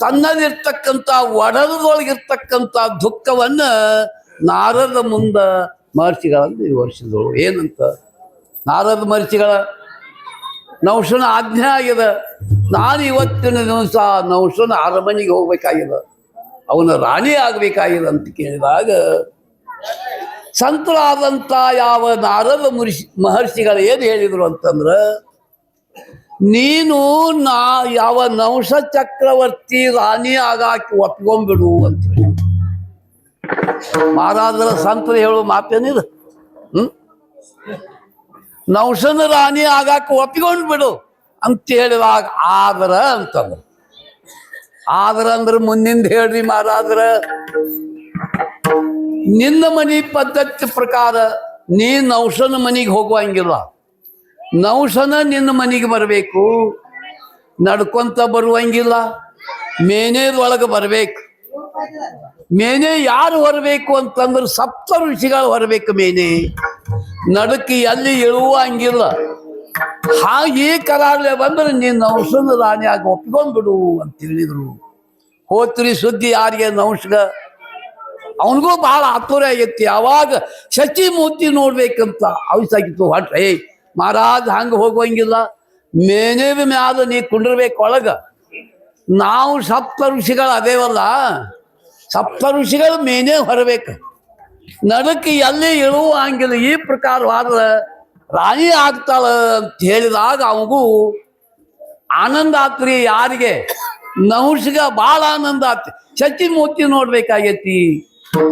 ತನ್ನದಿರ್ತಕ್ಕಂಥ ಒಡಲದೊಳಗಿರ್ತಕ್ಕಂಥ ದುಃಖವನ್ನ ನಾರದ ಮುಂದ ಮಹರ್ಷಿಗಳಲ್ಲಿ ವಿವರಿಸಿದಳು. ಏನಂತ? ನಾರದ ಮಹರ್ಷಿಗಳ ನೌಷನ ಆಜ್ಞೆ ಆಗಿದೆ, ನಾನು ಇವತ್ತಿನ ದಿವಸ ನೌಷನ ಅರಮನೆಗೆ ಹೋಗ್ಬೇಕಾಗಿದೆ, ಅವನ ರಾಣಿ ಆಗ್ಬೇಕಾಗಿದೆ ಅಂತ ಕೇಳಿದಾಗ ಸಂತರಾದಂಥ ಯಾವ ನಾರದ ಮಹರ್ಷಿಗಳು ಏನು ಹೇಳಿದರು ಅಂತಂದ್ರೆ, ನೀನು ಯಾವ ನೌಷ ಚಕ್ರವರ್ತಿ ರಾಣಿ ಆಗಾಕಿ ಒಪ್ಕೊಂಡ್ಬಿಡು ಅಂತ ಹೇಳಿ. ಮಹಾರಾಜರ ಸಂತರು ಹೇಳೋ ಮಾತೇನಿದೆ, ನೌಷನ ರಾಣಿ ಆಗಾಕ ಒಪ್ಪಿಕೊಂಡ್ಬಿಡು ಅಂತ ಹೇಳಿದಾಗ ಆದ್ರ ಅಂತಂದ್ರು. ಆದ್ರ ಅಂದ್ರೆ ಮುಂದಿಂದ ಹೇಳ್ರಿ ಮಹಾರಾಜರ, ನಿನ್ನ ಮನಿ ಪದ್ಧತಿ ಪ್ರಕಾರ ನೀ ನೌಷನ ಮನೆಗೆ ಹೋಗುವಂಗಿಲ್ಲ, ನೌಷನ ನಿನ್ನ ಮನೆಗೆ ಬರಬೇಕು, ನಡ್ಕೊಂತ ಬರುವಂಗಿಲ್ಲ, ಮೇನೆದೊಳಗೆ ಬರಬೇಕು. ಮೇನೆ ಯಾರು ಹೊರಬೇಕು ಅಂತಂದ್ರೆ ಸಪ್ತ ಋಷಿಗಳು ಹೊರಬೇಕು ಮೇನೆ, ನಡಕ್ಕೆ ಎಲ್ಲಿ ಇಳುವಂಗಿಲ್ಲ. ಹಾಗೆ ಕರಾರ್ಲೆ ಬಂದ್ರೆ ನೀನು ನೌಷನ ರಾಣಿಯಾಗಿ ಒಪ್ಕೊಂಡ್ಬಿಡು ಅಂತ ಹೇಳಿದ್ರು. ಹೋತ್ರಿ ಸುದ್ದಿ ಯಾರಿಗೆ ನೌಷಗ, ಅವನಿಗೂ ಬಹಳ ಆತುರ ಆಗೈತಿ. ಅವಾಗ ಶಚಿ ಮೂರ್ತಿ ನೋಡ್ಬೇಕಂತ ಅವಶ್ಯಕಿತ್ತು. ಹೊಟ್ರೆ ಮಹಾರಾಜ್ ಹಂಗೆ ಹೋಗುವಂಗಿಲ್ಲ, ಮೇನೇದ ಮ್ಯಾಲ ನೀ ಕುಂಡಿರ್ಬೇಕು ಒಳಗ. ನಾವು ಸಪ್ತ ಋಷಿಗಳು ಅದೇವಲ್ಲ, ಸಪ್ತ ಋಷಿಗಳು ಮೇನೆ ಹೊರಬೇಕು, ನಡಕ್ಕೆ ಎಲ್ಲಿ ಇಳುವಂಗಿಲ್ಲ. ಈ ಪ್ರಕಾರವಾದ ರಾಣಿ ಆಗ್ತಾಳ ಅಂತ ಹೇಳಿದಾಗ ಅವಗೂ ಆನಂದ ಆತ್ರಿ. ಯಾರಿಗೆ? ನಹುಷಗ ಭಾಳ ಆನಂದ ಆತಿ. ಶಚಿ ಮೂರ್ತಿ ನೋಡ್ಬೇಕಾಗೈತಿ.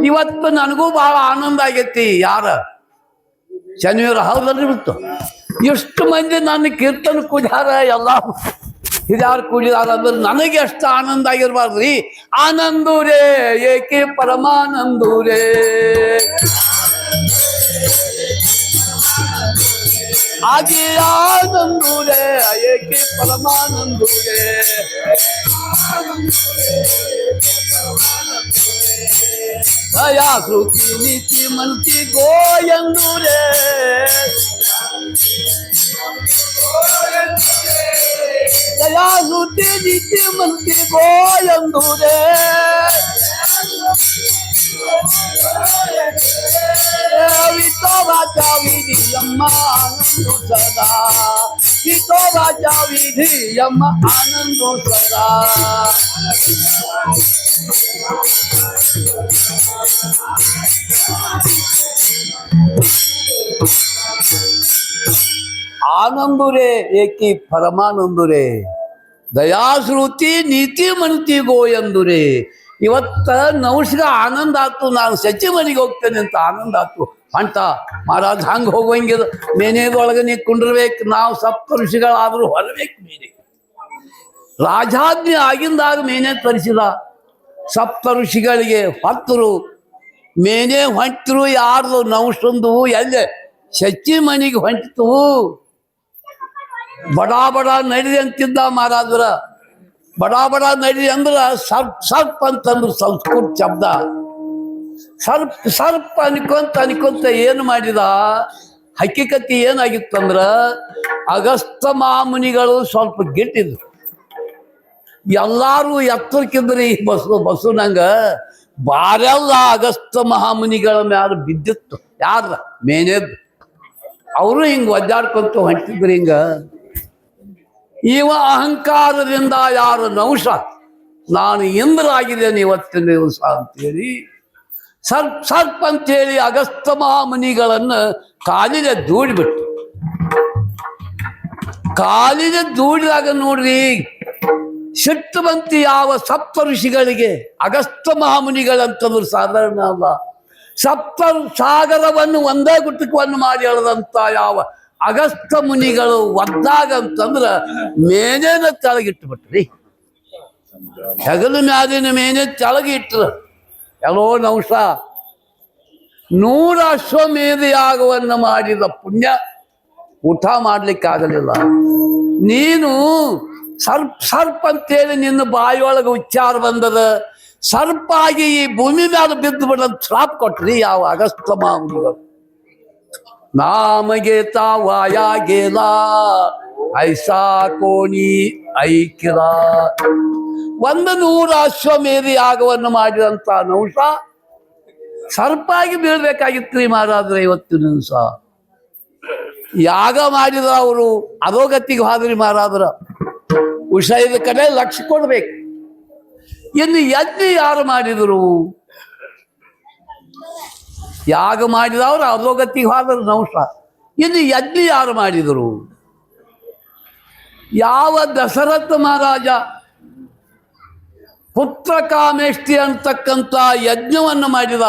ಇವತ್ತು ನನಗೂ ಬಹಳ ಆನಂದ ಆಗೈತಿ. ಯಾರ? ಶನಿವಾರ ಹೌದಲ್ರಿ. ಬಿಟ್ಟು ಎಷ್ಟು ಮಂದಿ ನನ್ನ ಕೀರ್ತನ ಕುಡಿಯಾರ, ಎಲ್ಲ ಹಿರಿಯಾರು ಕುಡಿದಾರ ಅಂದ್ರೆ ನನಗೆ ಎಷ್ಟು ಆನಂದ ಆಗಿರ್ಬಾರ್ದ್ರಿ. ಆನಂದೂರೇ ಏಕೆ ಪರಮಾನಂದೂರೇ, ಹಾಗೆ ಆನಂದೂರೇ ಏಕೆ ಪರಮಾನಂದೂರೇ, ದಯಾ ಶ್ರುತಿ ನೀತಿ ಮಂತಿ ಗೋಯಂದೂರೇ, ದಯಾ ಶ್ರುತಿ ನೀತಿ ಮಂತಿ ಗೋಯಂದೂರೇ, ವಿಧಿಯಮ್ಮ ಆನಂದ ಸದಾ ವಿಠೋಬಾಚ ವಿಧಿಯಮ್ಮ ಆನಂದ ಸದಾ ಆನಂದುರೇ ಏಕಿ ಪರಮಾನಂದುರೇ ದಯಾಶ್ರುತಿ ನೀತಿ ಮನತಿ ಗೋಯಂದುರೇ ಇವತ್ತ ನೌಷ್ಗ ಆನಂದ ಆತು ನಾನು ಸಚ್ಚಿ ಮನೆಗೆ ಹೋಗ್ತೇನೆ ಅಂತ ಆನಂದ ಆತು ಹೊಂಟ ಮಹಾರಾಜ್ ಹಂಗೆ ಹೋಗುವಂಗಿದ ಮೇನೇದೊಳಗೆ ನೀ ಕುಂಡ್ರಬೇಕು ನಾವು ಸಪ್ತ ಋಷಿಗಳಾದರೂ ಹೊರಬೇಕು ಮೇನೆ ರಾಜಾಜ್ಞೆ ಆಗಿಂದಾಗ ಮೇನೆ ತರಿಸಿದ ಸಪ್ತ ಋಷಿಗಳಿಗೆ ಹೊತ್ತರು ಮೇನೆ ಹೊಂಟರು ಯಾರ್ದು ನೌಷಂದು ಎಲ್ಲೆ ಸಚ್ಚಿ ಮನೆಗೆ ಹೊಂಟಿತು ಬಡಾ ಬಡ ನಡಿ ಅಂತಿದ್ದ ಮಹಾರಾಜರ ಬಡಾ ಬಡ ನಡಿ ಅಂದ್ರ ಸರ್ಪ್ ಅಂತಂದ್ರು ಸಂಸ್ಕೃತ ಶಬ್ದ ಸರ್ಪ್ ಅನ್ಕೊಂತ ಏನು ಮಾಡಿದ ಹಕ್ಕಿಕತಿ ಏನಾಗಿತ್ತಂದ್ರ ಅಗಸ್ತ ಮಹಾಮುನಿಗಳು ಸ್ವಲ್ಪ ಗಿಟ್ಟಿದ್ರು ಎಲ್ಲಾರು ಎತ್ತರಕ್ಕಿದ್ರಿ ಬಸ್ಸು ನಂಗ ಬಾರೆಲ್ಲ ಅಗಸ್ತ ಮಹಾಮುನಿಗಳ ಮ್ಯಾಲ ಬಿದ್ದಿತ್ತು ಯಾರ ಮೇನೇದ್ ಅವರು ಹಿಂಗ ಒದ್ದಾಡ್ಕೊಂತ ಹೊಂಟಿದ್ರು ಹಿಂಗ ಇವ ಅಹಂಕಾರದಿಂದ ಯಾರು ನೌಷ ನಾನು ಇಂದ್ರ ಆಗಿದ್ದೇನೆ ಇವತ್ತಿನ ದಿವಸ ಅಂತೇಳಿ ಸರ್ಪ್ ಅಂತೇಳಿ ಅಗಸ್ತ ಮಹಾಮುನಿಗಳನ್ನು ಕಾಲಿಗೆ ದೂಡಿಬಿಟ್ಟು ಕಾಲಿಗೆ ದೂಡಿದಾಗ ನೋಡ್ರಿ ಸಿಟ್ಟು ಬಂತು ಯಾವ ಸಪ್ತ ಋಷಿಗಳಿಗೆ ಅಗಸ್ತ ಮಹಾಮುನಿಗಳಂತಂದ್ರು ಸಾಧಾರಣ ಅಲ್ಲ ಸಪ್ತ ಸಾಗರವನ್ನು ಒಂದೇ ಗುಟ್ಟಕವನ್ನು ಮಾಡಿ ಹೇಳದಂತ ಯಾವ ಅಗಸ್ತ ಮುನಿಗಳು ಒದ್ದಾಗ ಅಂತಂದ್ರ ಮೇನೇನ ತೆಳಗಿಟ್ಟುಬಿಟ್ರಿ ಹೆಗಲು ಮ್ಯಾಲಿನ ಮೇನೆ ತೆಳಗಿಟ್ರು ಎಲ್ಲೋ ನೌಷ 100 ಅಶ್ವಮೇಧ ಯಾಗವನ್ನು ಮಾಡಿದ ಪುಣ್ಯ ಊಟ ಮಾಡ್ಲಿಕ್ಕಾಗಲಿಲ್ಲ ನೀನು ಸರ್ಪ್ ಅಂತೇಳಿ ನಿನ್ನ ಬಾಯಿಯೊಳಗೆ ಉಚ್ಚಾರ ಬಂದದ ಸರ್ಪಾಗಿ ಈ ಭೂಮಿ ಮೇಲೆ ಬಿದ್ದು ಬಿಡೋದು ಶ್ರಾಪ್ ಕೊಟ್ರಿ ಯಾವ ಅಗಸ್ತ ಮಹಾಮುನಿಗಳು ನಾಮಗೆ ತಾವಾಯ ಗೆಲ ಐಸಾ ಕೋಣಿ ಐಕ್ಯದ 100 ಅಶ್ವಮೇಧ ಯಾಗವನ್ನು ಮಾಡಿದಂತ ನೌಷ ಸರ್ಪಾಗಿ ಬೀಳ್ಬೇಕಾಗಿತ್ತು ರೀ ಮಹಾರಾಜ್ರೆ ಇವತ್ತಿನ ದಿವಸ ಯಾಗ ಮಾಡಿದ ಅವರು ಅಧೋಗತಿಗೆ ಹೋದ್ರಿ ಮಹಾರಾಜ್ರ ವಿಷಯದ ಕಡೆ ಲಕ್ಷ್ಯ ಕೊಡ್ಬೇಕು ಇನ್ನು ಯಜ್ಞ ಯಾರು ಮಾಡಿದರು ಯಾಗ ಮಾಡಿದವರು ಅಧೋಗತಿಗೆ ಹೋದರು ನೌಷ ಇನ್ನು ಯಜ್ಞ ಯಾರು ಮಾಡಿದರು ಯಾವ ದಶರಥ ಮಹಾರಾಜ ಪುತ್ರ ಕಾಮೇಷ್ಟಿ ಅಂತಕ್ಕಂಥ ಯಜ್ಞವನ್ನು ಮಾಡಿದ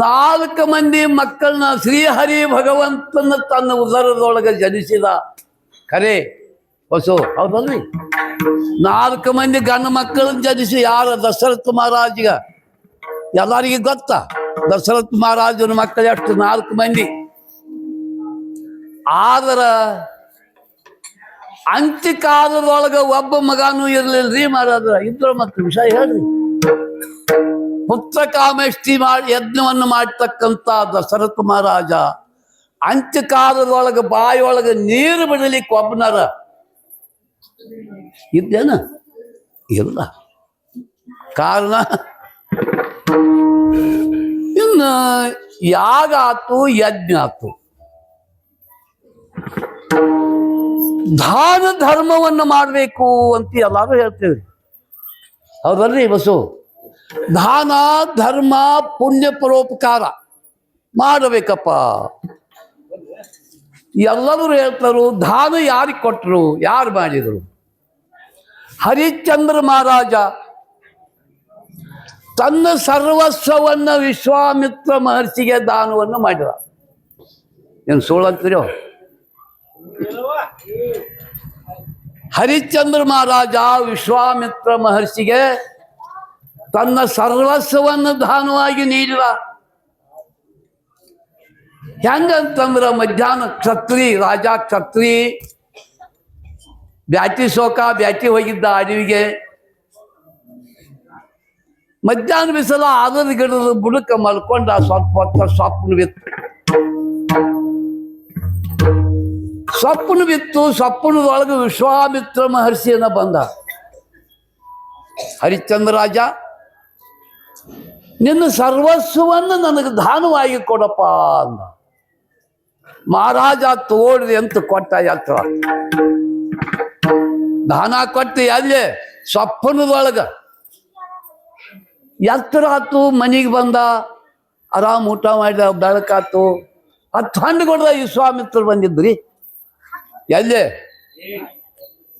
4 ಮಂದಿ ಮಕ್ಕಳನ್ನ ಶ್ರೀಹರಿ ಭಗವಂತನ ತನ್ನ ಉದರದೊಳಗೆ ಜನಿಸಿದ ಖರೆ ಹೊಸು ಹೌದಲ್ರಿ 4 ಮಂದಿ ಗಂಡು ಮಕ್ಕಳನ್ನ ಜನಿಸಿ ಯಾರ ದಶರಥ ಮಹಾರಾಜಿಗ ಎಲ್ಲರಿಗೆ ಗೊತ್ತಾ ದಶರಥ ಮಹಾರಾಜನ ಮಕ್ಕಳು ಎಷ್ಟು 4 ಮಂದಿ ಆದ್ರ ಅಂತ್ಯಕಾಲದೊಳಗ ಒಬ್ಬ ಮಗನೂ ಇರ್ಲಿಲ್ರಿ ಮಹಾರಾಜರ ಇದ್ರ ಮತ್ತೆ ವಿಷಯ ಹೇಳ್ರಿ ಪುತ್ರ ಕಾಮೇಷ್ಟಿ ಯಜ್ಞವನ್ನು ಮಾಡ್ತಕ್ಕಂಥ ದಶರಥ ಮಹಾರಾಜ ಅಂತ್ಯಕಾಲದೊಳಗ ಬಾಯಿಯೊಳಗೆ ನೀರು ಬಿಡಲಿಕ್ಕೆ ಒಬ್ಬನರ ಇದ್ದೇನ ಇಲ್ಲ ಕಾರಣ ಇನ್ನು ಯಾಗ ಆತು ಯಜ್ಞ ಆತು ದಾನ ಧರ್ಮವನ್ನು ಮಾಡಬೇಕು ಅಂತ ಎಲ್ಲಾರು ಹೇಳ್ತೇವೆ ಹೌದಲ್ರಿ ಬಸ್ಸು ದಾನ ಧರ್ಮ ಪುಣ್ಯ ಪರೋಪಕಾರ ಮಾಡಬೇಕಪ್ಪ ಎಲ್ಲರೂ ಹೇಳ್ತಾರು ದಾನ ಯಾರಿಗೆ ಕೊಟ್ಟರು ಯಾರು ಮಾಡಿದರು ಹರಿಶ್ಚಂದ್ರ ಮಹಾರಾಜ ತನ್ನ ಸರ್ವಸ್ವವನ್ನ ವಿಶ್ವಾಮಿತ್ರ ಮಹರ್ಷಿಗೆ ದಾನವನ್ನು ಮಾಡಿದ ಏನು ಸುಳ್ಳಂತೀರೋ ಹರಿಶ್ಚಂದ್ರ ಮಹಾರಾಜ ವಿಶ್ವಾಮಿತ್ರ ಮಹರ್ಷಿಗೆ ತನ್ನ ಸರ್ವಸ್ವವನ್ನು ದಾನವಾಗಿ ನೀಡಿದ ಹೆಂಗಂತಂದ್ರ ಮಧ್ಯಾಹ್ನ ಕ್ಷತ್ರಿ ರಾಜ ಕ್ಷತ್ರಿ ಬ್ಯಾಟಿ ಬ್ಯಾಟಿ ಹೋಗಿದ್ದ ಅಡವಿಗೆ ಮಧ್ಯಾಹ್ನ ಬಿಸಲ ಆದದ ಗಿಡದ ಬುಡಕ ಮಲ್ಕೊಂಡ ಸ್ವಲ್ಪ ಹೊತ್ತ ಸ್ವಪ್ನ ಬಿತ್ತು ಸ್ವಪ್ನದೊಳಗೆ ವಿಶ್ವಾಮಿತ್ರ ಮಹರ್ಷಿಯನ್ನ ಬಂದ ಹರಿಶ್ಚಂದ್ರ ರಾಜ ನಿನ್ನ ಸರ್ವಸ್ವವನ್ನು ನನಗೆ ದಾನವಾಗಿ ಕೊಡಪ್ಪ ಅಂದ. ಮಹಾರಾಜ ತೋಡ್ರಿ ಅಂತ ಕೊಟ್ಟ ಎತ್ತರ. ದಾನ ಕೊಟ್ಟು ಅಲ್ಲೇ ಸ್ವಪ್ನದೊಳಗ ಎತ್ತರ ಆತು. ಮನೆಗೆ ಬಂದ, ಆರಾಮ್ ಊಟ ಮಾಡಿದ, ಬೆಳಕಾತು. 10 ಹಣ್ಣು ಕೊಡ್ದ. ವಿಶ್ವಾಮಿತ್ರರು ಬಂದಿದ್ರಿ ಎಲ್ಲೇ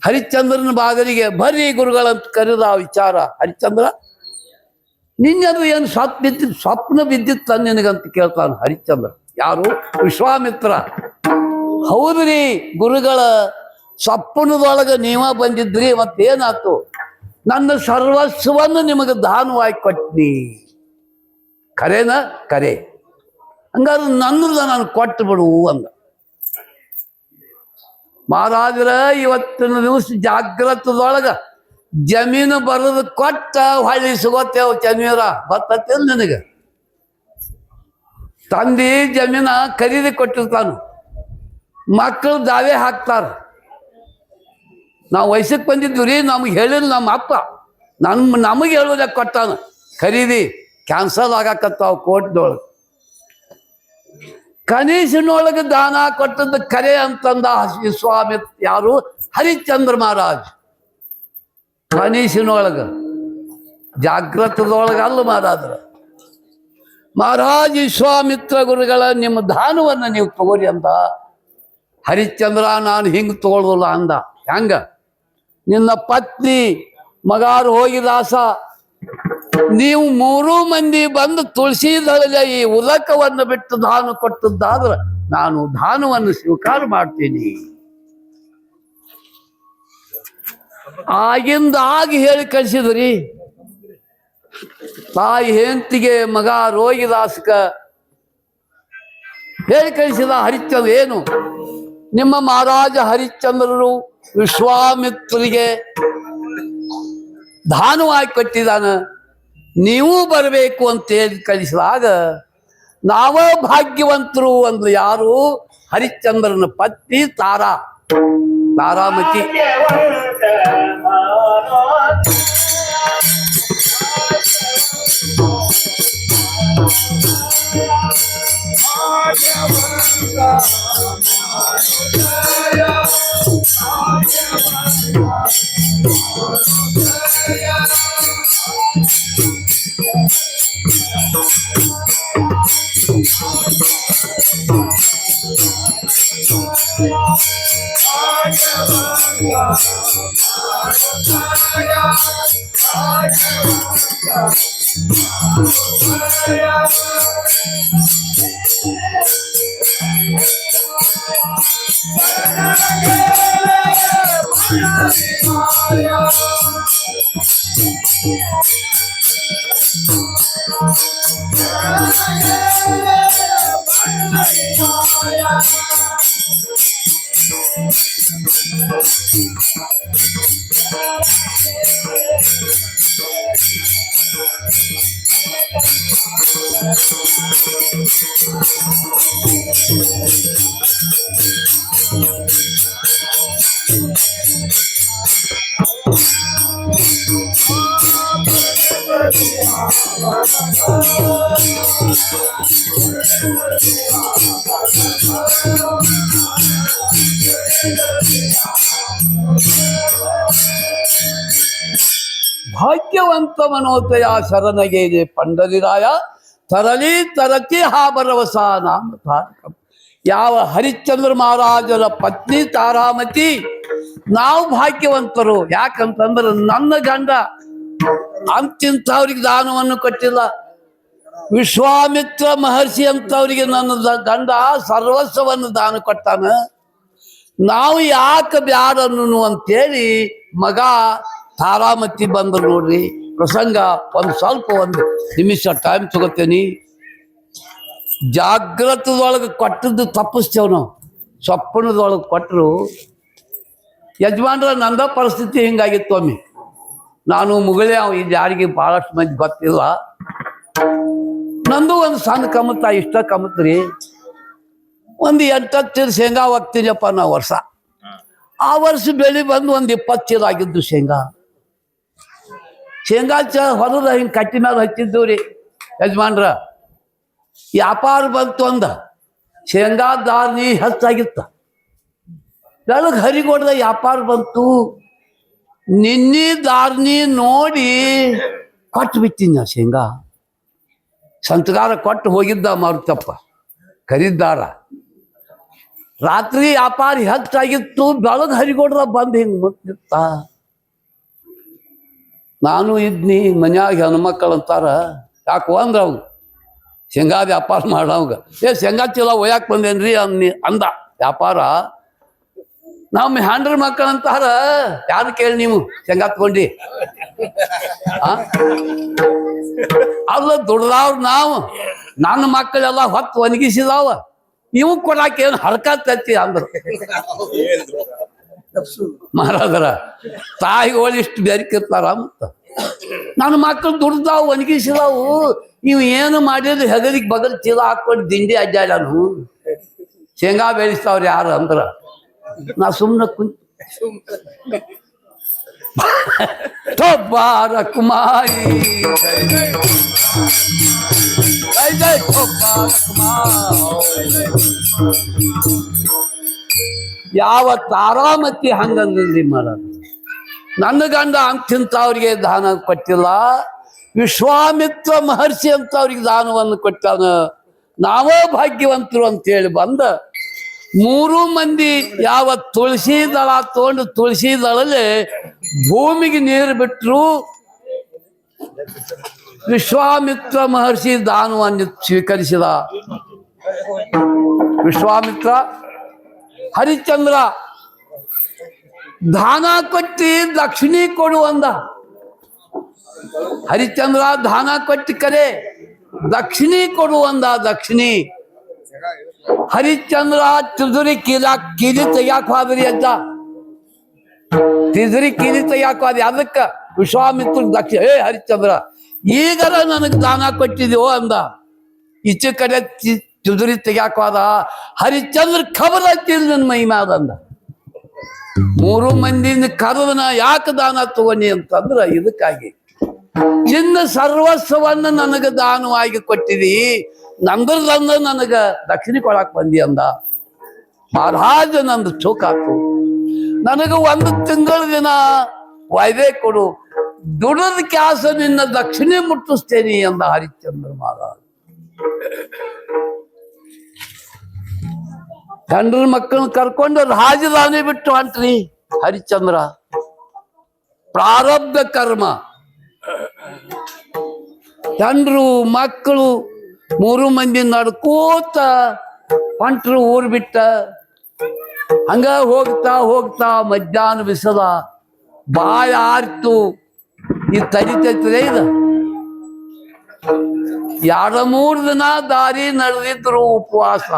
ಹರಿಶ್ಚಂದ್ರನ ಬಾಗಿಲಿಗೆ ಬರ್ರಿ ಗುರುಗಳಂತ ಕರೆದ. ಆ ವಿಚಾರ, ಹರಿಶ್ಚಂದ್ರ ನಿನ್ನದು ಏನು ಸ್ವಪ್ನ ಬಿದ್ದಿತ್ತ ನಿನಗಂತ ಕೇಳ್ತಾನ ಹರಿಶ್ಚಂದ್ರ. ಯಾರು? ವಿಶ್ವಾಮಿತ್ರ. ಹೌದ್ರಿ ಗುರುಗಳ, ಸ್ವಪ್ನದೊಳಗೆ ನೀವ ಬಂದಿದ್ರಿ, ಮತ್ತೇನಾತು? ನನ್ನ ಸರ್ವಸ್ವವನ್ನು ನಿಮಗೆ ದಾನವಾಗಿ ಕೊಟ್ನಿ. ಖರೇನ? ಖರೆ. ಹಂಗಾದ್ರೆ ನನ್ನದ ನಾನು ಕೊಟ್ಟು ಬಿಡು ಅಂದ. ಮಹಾರಾಜರ ಇವತ್ತಿನ ದಿವಸ ಜಾಗ್ರತದೊಳಗ ಜಮೀನು ಬರೆದು ಕೊಟ್ಟ ಹೊಳ್ಳಿ ಸಿಗೋತೇವ್ ಚನ್ನೀರ ಬರ್ತತಿಲ್ಲ ನಿನಗೆ. ತಂದಿ ಜಮೀನ ಖರೀದಿ ಕೊಟ್ಟಿರ್ತಾನು, ಮಕ್ಕಳು ದಾವೆ ಹಾಕ್ತಾರ. ನಾವು ವಯಸ್ಸಕ್ಕೆ ಬಂದಿದ್ವಿ ರೀ, ನಮ್ಗೆ ಹೇಳಿಲ್ಲ ನಮ್ಮ ಅಪ್ಪ, ನಮಗೆ ಹೇಳೋದ ಕೊಟ್ಟಾನ. ಖರೀದಿ ಕ್ಯಾನ್ಸಲ್ ಆಗಾಕತ್ತಾವ ಕೋರ್ಟ್ದೊಳಗೆ. ಕನೀಸಿನೊಳಗೆ ದಾನ ಕೊಟ್ಟದ್ದು ಕರೆ ಅಂತಂದ ವಿಶ್ವಾಮಿತ್ರ. ಯಾರು? ಹರಿಶ್ಚಂದ್ರ ಮಹಾರಾಜ್. ಕನೀಸಿನೊಳಗೆ, ಜಾಗ್ರತದೊಳಗೆ ಅಲ್ಲ ಮಹಾರಾಜರ. ಮಹಾರಾಜ್ ವಿಶ್ವಾಮಿತ್ರ ಗುರುಗಳ, ನಿಮ್ಮ ದಾನವನ್ನು ನೀವು ತಗೋರಿ ಅಂದ. ಹರಿಶ್ಚಂದ್ರ ನಾನು ಹಿಂಗೆ ತಗೊಳ್ಳೋಲ್ಲ ಅಂದ. ಹೆಂಗ? ನಿನ್ನ ಪತ್ನಿ ಮಗಾರು ಹೋಗಿದಾಸ, ನೀವು 3 ಮಂದಿ ಬಂದು ತುಳಸಿದಳಗ ಈ ಉದಕವನ್ನು ಬಿಟ್ಟು ದಾನ ಕೊಟ್ಟದ್ದಾದ್ರೆ ನಾನು ದಾನವನ್ನು ಸ್ವೀಕಾರ ಮಾಡ್ತೀನಿ. ಆಗಿಂದಾಗ ಹೇಳಿ ಕಳಿಸಿದ್ರಿ. ತಾಯಿ ಹೆಂಡತಿಗೆ ಮಗ ರೋಗಿದಾಸಕ ಹೇಳಿ ಕಳಿಸಿದ ಹರಿಶ್ಚಂದ್ರ. ಏನು? ನಿಮ್ಮ ಮಹಾರಾಜ ಹರಿಶ್ಚಂದ್ರರು ವಿಶ್ವಾಮಿತ್ರರಿಗೆ ದಾನವಾಗಿ ಕೊಟ್ಟಿದ್ದಾನ, ನೀವು ಬರಬೇಕು ಅಂತ ಹೇಳಿ ಕಳಿಸಿದಾಗ ನಾವ ಭಾಗ್ಯವಂತರು ಅಂದ್ರು. ಯಾರು? ಹರಿಶ್ಚಂದ್ರನ ಪತ್ನಿ ತಾರಾಮತಿ. ಭಾಗ್ಯವಂತ ಮನೋತಯ ಶರಣಗೆ ಪಂಡರಿರಾಯ ತರಲಿ ತರತಿ ಹಾ ಭರವಸ ನಾಮ ತಾರಕ. ಯಾವ ಹರಿಶ್ಚಂದ್ರ ಮಹಾರಾಜರ ಪತ್ನಿ ತಾರಾಮತಿ, ನಾವು ಭಾಗ್ಯವಂತರು. ಯಾಕಂತಂದ್ರೆ ನನ್ನ ಗಂಡ ಅಂತಿಂಥವ್ರಿಗೆ ದಾನವನ್ನು ಕೊಟ್ಟಿಲ್ಲ. ವಿಶ್ವಾಮಿತ್ರ ಮಹರ್ಷಿ ಅಂತವ್ರಿಗೆ ನನ್ನ ಗಂಡ ಸರ್ವಸ್ವವನ್ನು ದಾನ ಕೊಟ್ಟಾನ. ನಾವು ಯಾಕೆ ಬ್ಯಾಡ ಅನ್ನೋನು ಅಂತೇಳಿ ಮಗ ತಾರಾಮತಿ ಬಂದ್ರು. ನೋಡ್ರಿ ಪ್ರಸಂಗ ಒಂದು ನಿಮಿಷ ಟೈಮ್ ತಗೋತೇನಿ. ಜಾಗ್ರತದೊಳಗೆ ಕೊಟ್ಟದ್ದು ತಪ್ಪಿಸ್ತೇವ್ ನಾವು. ಸ್ವಪ್ನದೊಳಗೆ ಕೊಟ್ಟರು ಯಜಮಾನ್ರ ನಂದ ಪರಿಸ್ಥಿತಿ ಹಿಂಗಾಗಿತ್ತು. ಒಮ್ಮೆ ನಾನು ಮುಗಳೇ, ಇಲ್ಲಿ ಯಾರಿಗೆ ಭಾಳಷ್ಟು ಮಂದಿ ಗೊತ್ತಿಲ್ಲ. ನಂದು ಒಂದು ಸಣ್ಣ ಕಮತ, ಇಷ್ಟ ಕಮತ್ರಿ. ಒಂದು 8 ಚೀಲ ಶೇಂಗಾ ಹೋಗ್ತೀನಪ್ಪ ನಾ ವರ್ಷ. ಆ ವರ್ಷ ಬೆಳೆ ಬಂದು ಒಂದು 20 ಚೀಲ ಆಗಿದ್ದು ಶೇಂಗಾ ಹೊಲದ ಹಿಂಗೆ ಕಟ್ಟಿ ಮೇಲೆ ಹಚ್ಚಿದ್ದು ರೀ. ಯಜಮಾನ್ರ ವ್ಯಾಪಾರ ಬಂತು ಅಂದ ಶೇಂಗಾ ದಾರ್ನಿ ಹೆಚ್ಚಾಗಿತ್ತ. ಬೆಳಗ್ಗೆ ಹರಿಗೋಡ್ದ ವ್ಯಾಪಾರ ಬಂತು, ನಿನ್ನೆ ದಾರ್ನಿ ನೋಡಿ ಕೊಟ್ಟು ಬಿಟ್ಟಿನ ಶೇಂಗಾ. ಸಂತಗಾರ ಕೊಟ್ಟು ಹೋಗಿದ್ದ ಮಾರುತಪ್ಪ ಖರೀದಾರ. ರಾತ್ರಿ ವ್ಯಾಪಾರ ಹೆಚ್ಚಾಗಿತ್ತು, ಬೆಳಗ್ಗೆ ಹರಿಗೋಡ್ದ ಬಂದು ಹಿಂಗೆ ಮುಟ್ಟಿತ್ತ. ನಾನು ಇದ್ನಿ ಮನ್ಯಾಗ ಹೆಣ್ಮಕ್ಳು ಅಂತಾರ, ಯಾಕೋ ಅಂದ್ರ ಅವ್ ಶೇಂಗಾ ವ್ಯಾಪಾರ ಮಾಡವಾಗ ಶೇಂಗಾ ಚೀಲ ಒಯ್ಯಾಕೆ ಬಂದೇನ್ರಿ ಅಂದ. ವ್ಯಾಪಾರ ನಮ್ಮ ಹ್ಯಾಂಡ್ರ ಮಕ್ಕಳು ಅಂತಾರ, ಯಾರು ಕೇಳಿ ನೀವು ಶೇಂಗಾ ತಗೊಂಡ್ರಿ? ಅಲ್ಲ ದುಡ್ದಾವ್ ನಾವು, ನನ್ನ ಮಕ್ಕಳೆಲ್ಲ ಹೊತ್ತು ಒಣಗಿಸಿದಾವ, ಇವು ಕೊಡಾಕ ಏನು ಹರ್ಕತ್ತಿ ಅಂದ್ರು. ಮಹಾರಾಜರ ತಾಯಿಗಳು ಇಷ್ಟು ಬೆರಕಿರ್ತಾರ ಅಂತ. ನನ್ನ ಮಕ್ಕಳು ದುಡ್ದಾವು ಒಣಗಿಸಿದಾವು, ನೀವು ಏನು ಮಾಡಿದ್ರೆ ಹೆಗಲಿಗೆ ಬಗಲ್ ಚೀಲ ಹಾಕೊಂಡು ದಿಂಡಿ ಅಡ್ಡಾಡನು, ಶೇಂಗಾ ಬೆಳೆಸ್ತಾವ್ರಿ ಯಾರು ಅಂದ್ರ. ನಾ ಸುಮ್ಮನೆ ಬಾರ ಕುಮಾರಿ ಯಾವ ತಾರಾಮತಿ ಹಂಗಂದ್ರಿ ಮಹಾರಾಜ. ನನ್ನ ಗಂಡ ಅಂತಿಂತವ್ರಿಗೆ ದಾನ ಕೊಟ್ಟಿಲ್ಲ, ವಿಶ್ವಾಮಿತ್ರ ಮಹರ್ಷಿ ಅಂತ ಅವ್ರಿಗೆ ದಾನವನ್ನು ಕೊಟ್ಟಾನ. ನಾವೇ ಭಾಗ್ಯವಂತರು ಅಂತೇಳಿ ಬಂದ 3 ಮಂದಿ ಯಾವ ತುಳಸಿ ದಳ ತಗೊಂಡು ತುಳಸಿ ದಳಲ್ಲಿ ಭೂಮಿಗೆ ನೀರು ಬಿಟ್ಟರು. ವಿಶ್ವಾಮಿತ್ರ ಮಹರ್ಷಿ ದಾನವನ್ನು ಸ್ವೀಕರಿಸಿದ. ವಿಶ್ವಾಮಿತ್ರ ಹರಿಶ್ಚಂದ್ರ ದಾನ ಕೊಟ್ಟಿ ದಕ್ಷಿಣಿ ಕೊಡು ಅಂದ. ಹರಿಶ್ಚಂದ್ರ ದಾನ ಕೊಟ್ಟಿ ಕರೆ ದಕ್ಷಿಣಿ ಕೊಡು ಅಂದ. ದಕ್ಷಿಣಿ ಹರಿಶ್ಚಂದ್ರ ತಿದುರಿ ಕೀಲಿ ತೆಗ್ಯಾಕ ಹೋದ್ರಿ ಅಂತ. ತಿದುರಿ ಕೀಲಿ ತೆಗ್ಯಾಕ ಹೋದ್ರಿ, ಅದಕ್ಕ ವಿಶ್ವಾಮಿತ್ರ ದಕ್ಷಿಣ ಹರಿಶ್ಚಂದ್ರ ಈಗರ ನನಗೆ ದಾನ ಕೊಟ್ಟಿದೆಯೋ ಅಂದ. ಈಚೆ ಕಡೆ ತಿದುರಿ ತೆಗ್ಯಾಕ ಹೋದ. ಹರಿಶ್ಚಂದ್ರ ಖಬರ್ ಹಚ್ಚಿದ್ ನನ್ನ ಮೈ ಮ್ಯಾದಂದ. 3 ಮಂದಿನ ಕರೆದನ ಯಾಕೆ ದಾನ ತಗೊಂಡಿ ಅಂತಂದ್ರ ಇದಕ್ಕಾಗಿ, ಚಿನ್ನ ಸರ್ವಸ್ವವನ್ನು ನನಗೆ ದಾನವಾಗಿ ಕೊಟ್ಟಿದಿ, ನಂದ್ರದಂದ ನನಗ ದಕ್ಷಿಣ ಕೊಡಾಕ್ ಬಂದಿ ಅಂದ. ಮಹಾರಾಜ ನಂದು ಚೌಕಾಕು, ನನಗ 1 ತಿಂಗಳ ದಿನ ವಾಯ್ದೆ ಕೊಡು, ದುಡದ ಕ್ಯಾಸ ನಿನ್ನ ದಕ್ಷಿಣೆ ಮುಟ್ಟಿಸ್ತೇನೆ ಅಂದ ಹರಿಶ್ಚಂದ್ರ ಮಹಾರಾಜ. ಗಂಡ್ರ ಮಕ್ಕಳನ್ನ ಕರ್ಕೊಂಡು ರಾಜಧಾನಿ ಬಿಟ್ಟು ಹೊಂಟ್ರಿ ಹರಿಶ್ಚಂದ್ರ. ಪ್ರಾರಬ್ಧ ಕರ್ಮ. ಗಂಡ್ರು ಮಕ್ಕಳು 3 ಮಂದಿ ನಡ್ಕೋತ ಹೊಂಟ್ರು ಊರ್ ಬಿಟ್ಟ. ಹಂಗ ಹೋಗ್ತಾ ಹೋಗ್ತಾ ಮಧ್ಯಾಹ್ನ ಬಿಸಲ ಬಾಳ ಆರ್ತು. ಇದು ತರಿತೈತದೆ ಇದು. 2-3 ದಿನ ದಾರಿ ನಡೆದಿದ್ರು ಉಪವಾಸ.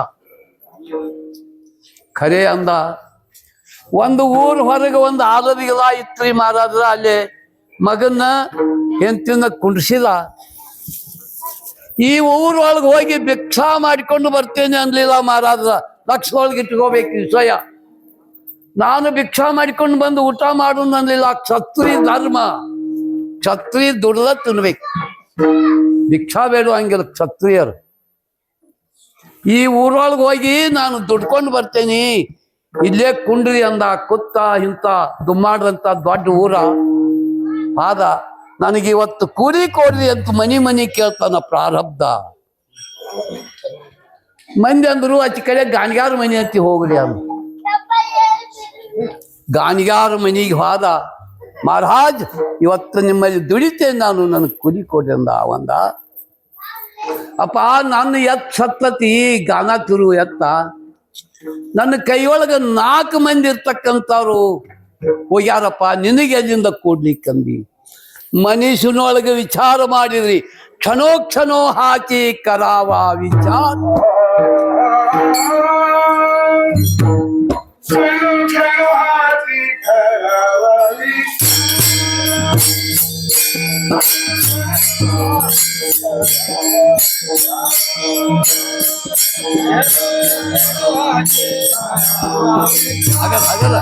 ಖರೆ ಅಂದ. ಒಂದು ಊರ್ ಹೊರಗೆ ಒಂದು ಆಲದಿಗಿಲ್ಲ ಇತ್ರಿ ಮಹಾರಾಜ. ಅಲ್ಲಿ ಮಗನ್ನ ಹೆಂಡತಿನ ಕುಂಡ್ರಿಸಿದ. ಈ ಊರೊಳಗೆ ಹೋಗಿ ಭಿಕ್ಷಾ ಮಾಡಿಕೊಂಡು ಬರ್ತೇನೆ ಅನ್ಲಿಲ್ಲ ಮಹಾರಾಜ. ಲಕ್ಷ ಒಳಗೆ ಇಟ್ಕೋಬೇಕು ವಿಷಯ. ನಾನು ಭಿಕ್ಷಾ ಮಾಡಿಕೊಂಡು ಬಂದು ಊಟ ಮಾಡು ಅನ್ಲಿಲ್ಲ. ಕ್ಷತ್ರಿ ಧರ್ಮ, ಕ್ಷತ್ರಿ ದುಡ್ದ ತಿನ್ಬೇಕು, ಭಿಕ್ಷಾ ಬೇಡ ಹಂಗಿಲ್ಲ ಕ್ಷತ್ರಿಯರು. ಈ ಊರೊಳಗೆ ಹೋಗಿ ನಾನು ದುಡ್ಕೊಂಡು ಬರ್ತೇನೆ, ಇಲ್ಲೇ ಕುಂಡ್ರಿ ಅಂದ. ಕುತ್ತ ಇಂಥ ದುಮ್ಮಾಡ್ದಂತ ದೊಡ್ಡ ಊರ ಆದ. ನನಗೆ ಇವತ್ತು ಕೂಲಿ ಕೊಡ್ರಿ ಅಂತ ಮನಿ ಕೇಳ್ತಾನ ಪ್ರಾರಬ್ಧ. ಮಂದಿ ಅಂದ್ರು ಆಚೆ ಕಡೆ ಗಾಣಿಗಾರ ಮನಿ ಅಂತ ಹೋಗ್ರಿ ಅಂದ. ಗಾಣಿಗಾರ ಮನಿಗೆ ಹೋದ. ಮಹಾರಾಜ್ ಇವತ್ತು ನಿಮ್ಮಲ್ಲಿ ದುಡಿತೇನೆ ನಾನು, ನನಗೆ ಕೂಲಿ ಕೊಡ್ರಿ ಅಂದ. ಅವಂದ, ಅಪ್ಪ ನನ್ನ ಎತ್ ಸತ್ತತಿ ಗಾನ ತಿರು ಎತ್ತ. ನನ್ನ ಕೈಯೊಳಗೆ 4 ಮಂದಿ ಇರ್ತಕ್ಕಂಥವ್ರು ಹೋಗ್ಯಾರಪ್ಪ, ನಿನಗೆ ಎಲ್ಲಿಂದ ಕೊಡ್ಲಿಕ್ಕಂದಿ. ಮನುಷ್ಯನೊಳಗೆ ವಿಚಾರ ಮಾಡಿದ್ರಿ, ಕ್ಷಣೋ ಹಾಕಿ ಕರಾವ ವಿಚಾರ. ಆಗಲ್ಲ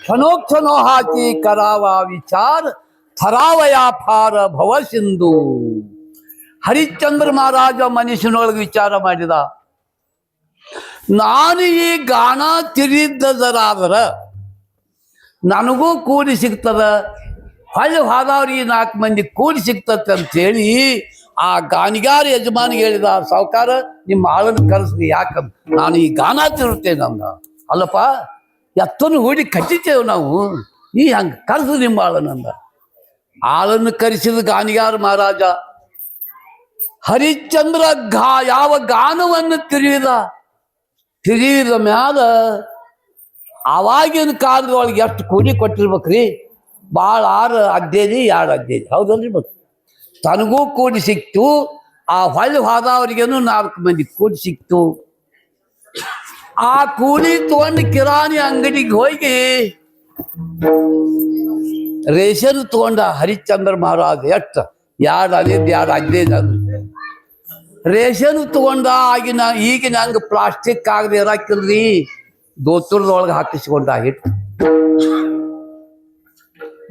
क्षणोक्षणो हाची करावा विचार ಥರಾವಯ ಫಾರ ಭವ ಸಿಂಧು. ಹರಿಶ್ಚಂದ್ರ ಮಹಾರಾಜ ಮನುಷ್ಯನೊಳಗೆ ವಿಚಾರ ಮಾಡಿದ, ನಾನು ಈ ಗಾನ ತಿರಿದ್ದದರಾದ್ರ ನನಗೂ ಕೂಡಿ ಸಿಗ್ತದ, ಹೊಳ್ಳಿ ಹೋದವ್ರಿಗೆ 4 ಮಂದಿ ಕೂಡಿ ಸಿಗ್ತತೆ ಅಂಥೇಳಿ ಆ ಗಾನಿಗಾರ ಯಜಮಾನಿಗೆ ಹೇಳಿದ, ಸಾವುಕಾರ ನಿಮ್ಮ ಆಳನ್ನು ಕರೆಸ್ರಿ, ಯಾಕಂದ ನಾನು ಈ ಗಾನ ತಿರುತ್ತೇನೆ ಅಂದ. ಅಲ್ಲಪ್ಪ ಎತ್ತನ್ನು ಹೂಡಿ ಕಟ್ಟಿದ್ದೇವೆ ನಾವು, ಈ ಹಂಗೆ ಕರೆಸು ನಿಮ್ಮ ಆಳನಂದ. ಆಳನ್ನು ಕರೆಸಿದ ಗಾನಿಗಾರ ಮಹಾರಾಜ ಹರಿಶ್ಚಂದ್ರ ಯಾವ ಗಾನವನ್ನು ತಿರುವಿದ ಮ್ಯಾಲ ಅವಾಗಿನ ಕಾಲದೊಳಗೆ ಎಷ್ಟು ಕೂಲಿ ಕೊಟ್ಟಿರ್ಬೇಕ್ರಿ, ಭಾಳ 6 ಅದ್ದೇದಿ 2 ಅದ್ದೇದಿ, ಹೌದಲ್ರಿ? ಮತ್ತು ತನಗೂ ಕೂಡಿ ಸಿಕ್ತು, ಆ ಹೊಳ್ಳಿ ಹೋದವ್ರಿಗೇನು 4 ಮಂದಿ ಕೂಡಿ ಸಿಕ್ತು. ಆ ಕೂಲಿ ತಗೊಂಡು ಕಿರಾಣಿ ಅಂಗಡಿಗೆ ಹೋಗಿ ರೇಷನ್ ತಗೊಂಡ ಹರಿಶ್ಚಂದ್ರ ಮಹಾರಾಜ. ಎಷ್ಟು 2 ಅದೇದು 2 ಅದ್ದೇದ ರೇಷನ್ ತಗೊಂಡ. ಈಗಿನ ಹಂಗೆ ಪ್ಲಾಸ್ಟಿಕ್ ಆಗದೆ ಇರಾಕಿಲ್ರಿ, ದೋತುರದೊಳಗೆ ಹಾಕಿಸ್ಕೊಂಡ ಹಿಟ್ಟು.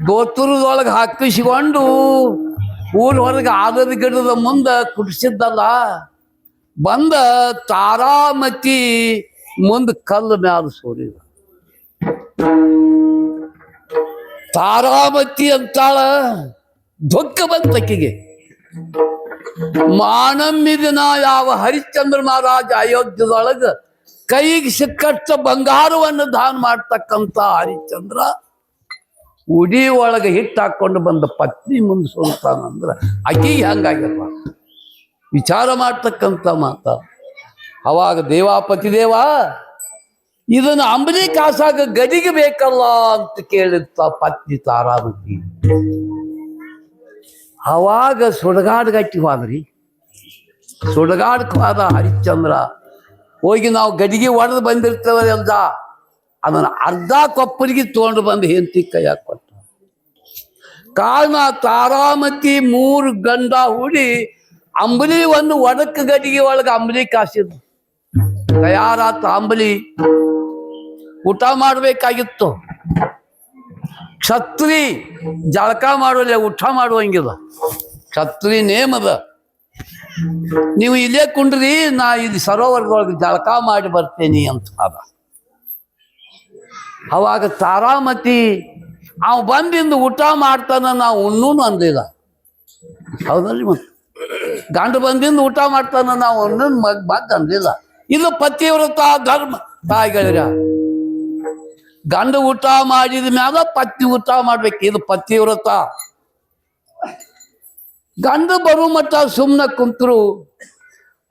ದೋತುರದೊಳಗೆ ಹಾಕಿಸ್ಕೊಂಡು ಊರ ಹೊರಗೆ ಆಲದ ಗಿಡದ ಮುಂದೆ ಕುಡಿಸಿದ್ದಲ್ಲ, ಬಂದ ತಾರಾಮತಿ ಮುಂದೆ ಕಲ್ಲು ಮ್ಯಾಲ ಸೋರಿದ. ತಾರಾಮತಿ ಅಂತಾಳ, ದುಃಖ ಬಂತಕ್ಕಿಗೆ. ಮಾನಮ್ಮಿ ದಿನ ಯಾವ ಹರಿಶ್ಚಂದ್ರ ಮಹಾರಾಜ ಅಯೋಧ್ಯದೊಳಗ ಕೈಗೆ ಸಿಕ್ಕಷ್ಟ ಬಂಗಾರವನ್ನು ದಾನ ಮಾಡ್ತಕ್ಕಂಥ ಹರಿಶ್ಚಂದ್ರ ಉಡಿ ಒಳಗೆ ಹಿಟ್ಟು ಹಾಕೊಂಡು ಬಂದ ಪತ್ನಿ ಮುಂದೆ ಸೋಲ್ತಾನಂದ್ರ ಆಕಿಗೆ ಹಂಗಾಗಿರ್ಬ ವಿಚಾರ ಮಾಡ್ತಕ್ಕಂಥ ಮಾತ. ಅವಾಗ ದೇವಾಪತಿ ದೇವ ಇದನ್ನು ಅಂಬಲಿ ಕಾಸಾಗ ಗದಿಗೆ ಬೇಕಲ್ಲ ಅಂತ ಕೇಳಿತ್ತ ಪತ್ನಿ ತಾರಾಮತಿ. ಅವಾಗ ಸುಡಗಾಡ್ಗಟ್ಟಿ ಹೋದ್ರಿ. ಸುಡಗಾಡ್ಕ ಹೋದ ಹರಿಶ್ಚಂದ್ರ. ಹೋಗಿ ನಾವು ಗದಿಗೆ ಒಡೆದು ಬಂದಿರ್ತೇವಲ್ಲ, ಅದನ್ನು ಅರ್ಧ ಕೊಪ್ಪರಿಗೆ ತೊಗೊಂಡು ಬಂದು ಹೆಂಡತಿ ಕೈಯಾಗ ಕೊಟ್ಟ. ಕಾರಣ ತಾರಾಮತಿ 3 ಗಂಡ ಹೂಡಿ ಅಂಬಲಿ ಒಂದು ಒಡಕ ಗಡಿಗೆ ಒಳಗೆ ಅಂಬಲಿ ಕಾಸಿದ್ರು. ತಯಾರಾತ ಅಂಬಲಿ, ಊಟ ಮಾಡಬೇಕಾಗಿತ್ತು. ಕ್ಷತ್ರಿ ಜಳಕ ಮಾಡೋಲ್ಲ, ಊಟ ಮಾಡುವಂಗಿಲ್ಲ, ಕ್ಷತ್ರಿ ನೇಮದ. ನೀವು ಇಲ್ಲೇ ಕುಂಡ್ರಿ, ನಾ ಇಲ್ಲಿ ಸರೋವರದೊಳಗೆ ಜಳಕ ಮಾಡಿ ಬರ್ತೇನೆ ಅಂತ ಅದ. ಅವಾಗ ತಾರಾಮತಿ ಅವ ಬಂದಿಂದ ಊಟ ಮಾಡ್ತಾನ, ನಾವು ಉಣ್ಣೂನು ಅಂದಿಲ್ಲ, ಹೌದಲ್ರಿ? ಮತ್ತೆ ಗಂಡು ಬಂದಿಂದ ಊಟ ಮಾಡ್ತಾನ, ನಾವು ಉಣ್ಣೂನು ಮಗ್ ಅಂದಿಲ್ಲ. ಇದು ಪತಿವ್ರತ ಧರ್ಮ. ತಾಯಿಗಳಿರ ಗಂಡು ಊಟ ಮಾಡಿದ ಮ್ಯಾಲ ಪತ್ನಿ ಊಟ ಮಾಡ್ಬೇಕು, ಇದು ಪತಿವ್ರತ. ಗಂಡ ಬರೋ ಮಟ್ಟ ಸುಮ್ಮನೆ ಕುಂತರು.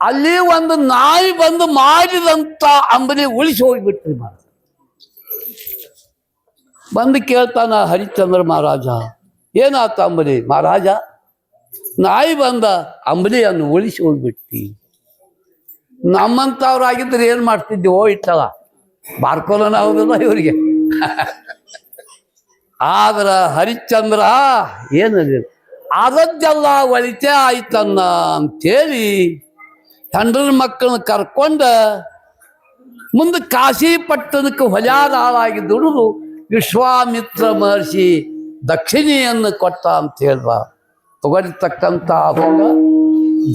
ಅಲ್ಲಿ ಒಂದು ನಾಯಿ ಬಂದು ಮಾಡಿದಂತ ಅಂಬಲಿ ಉಳಿಸಿ ಹೋಗ್ಬಿಟ್ರಿ ಮಹಾರಾಜ. ಬಂದು ಕೇಳ್ತಾನ ಹರಿಶ್ಚಂದ್ರ ಮಹಾರಾಜ, ಏನಾತ ಅಂಬಲಿ? ಮಹಾರಾಜ, ನಾಯಿ ಬಂದ ಅಂಬಲಿಯನ್ನು ಉಳಿಸಿ ಹೋಗ್ಬಿಟ್ಟಿ. ನಮ್ಮಂಥವ್ರಾಗಿದ್ರೆ ಏನು ಮಾಡ್ತಿದ್ದೀವೋ ಇಟ್ಟಲ್ಲ, ಬಾರ್ಕೋಲನ ಹೌದಲ್ಲ ಇವರಿಗೆ. ಆದ್ರ ಹರಿಶ್ಚಂದ್ರ ಏನದು ಅದದ್ದೆಲ್ಲ ಒಳಿತೆ ಆಯ್ತನ್ನ ಅಂತೇಳಿ ಹೆಂಡ್ರ ಮಕ್ಕಳನ್ನ ಕರ್ಕೊಂಡ ಮುಂದೆ ಕಾಶಿ ಪಟ್ಟಣಕ್ಕೆ ಹೊಲ್ಯಾದಾಳಾಗಿ ದುಡಿದು ವಿಶ್ವಾಮಿತ್ರ ಮಹರ್ಷಿ ದಕ್ಷಿಣೆಯನ್ನು ಕೊಟ್ಟ ಅಂತ ಹೇಳ್ದ. ತಗೊಳ್ತಕ್ಕಂಥ ಭೋಗ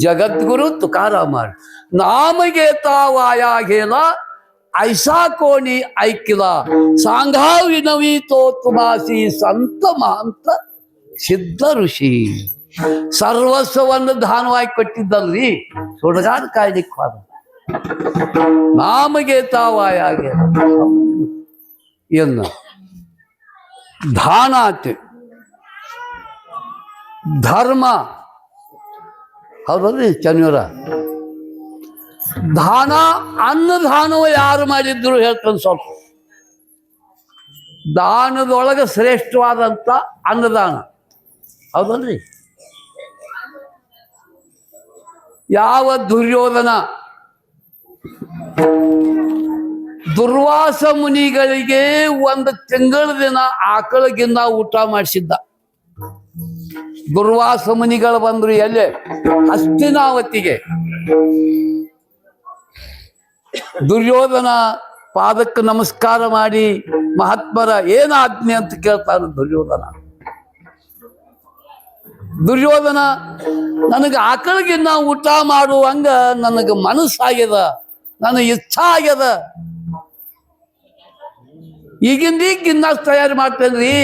ಜಗದ್ಗುರು ತುಕಾರಾಮ ನಾಮಗೆ ತಾವಾಯ ಹೇಳ ಐಸಾ ಕೋಣಿ ಐಕಿಲ ಸಾಂಘಾ ವಿನವೀತೋ ತುಮಾಸಿ ಸಂತ ಮಹಂತ ಸಿದ್ಧ ಋಷಿ. ಸರ್ವಸ್ವವನ್ನು ದಾನವಾಗಿ ಕೊಟ್ಟಿದ್ದಲ್ರಿ, ಸುಡಗಾಡ ಕಾಯ್ಲಿಕ್ಕೆ ಹೋದ. ನಾಮಗೆ ತಾವಾಯಾಗೆ ಏನು ದಾನ ಆತೆ ಧರ್ಮ ಹೌದಲ್ರಿ ಚನ್ವರ. ದಾನ ಅನ್ನದಾನವ ಯಾರು ಮಾಡಿದ್ರು ಹೇಳ್ತಾನೆ ಸ್ವಲ್ಪ. ದಾನದೊಳಗೆ ಶ್ರೇಷ್ಠವಾದಂಥ ಅನ್ನದಾನ ಹೌದಲ್ರಿ. ಯಾವ ದುರ್ಯೋಧನ ದುರ್ವಾಸ ಮುನಿಗಳಿಗೆ ಒಂದು ತಿಂಗಳ ದಿನ ಆಕಳಗಿನ್ನ ಊಟ ಮಾಡಿಸಿದ್ದ. ದುರ್ವಾಸ ಮುನಿಗಳು ಬಂದ್ರು ಎಲ್ಲೇ? ಹಸ್ತಿನಾವತಿಗೆ. ದುರ್ಯೋಧನ ಪಾದಕ್ಕೆ ನಮಸ್ಕಾರ ಮಾಡಿ ಮಹಾತ್ಮರ ಏನ ಆಜ್ಞೆ ಅಂತ ಕೇಳ್ತಾನೆ ದುರ್ಯೋಧನ. ದುರ್ಯೋಧನ, ನನಗೆ ಆಕಳಿಗಿನ್ನ ಊಟ ಮಾಡುವಂಗ ನನಗೆ ಮನಸ್ಸಾಗ್ಯದ, ನನಗೆ ಇಚ್ಛಾ ಆಗ್ಯದ. ಈಗಿಂದ ಇನ್ನಷ್ಟು ತಯಾರಿ ಮಾಡ್ತೇನ್ರಿ.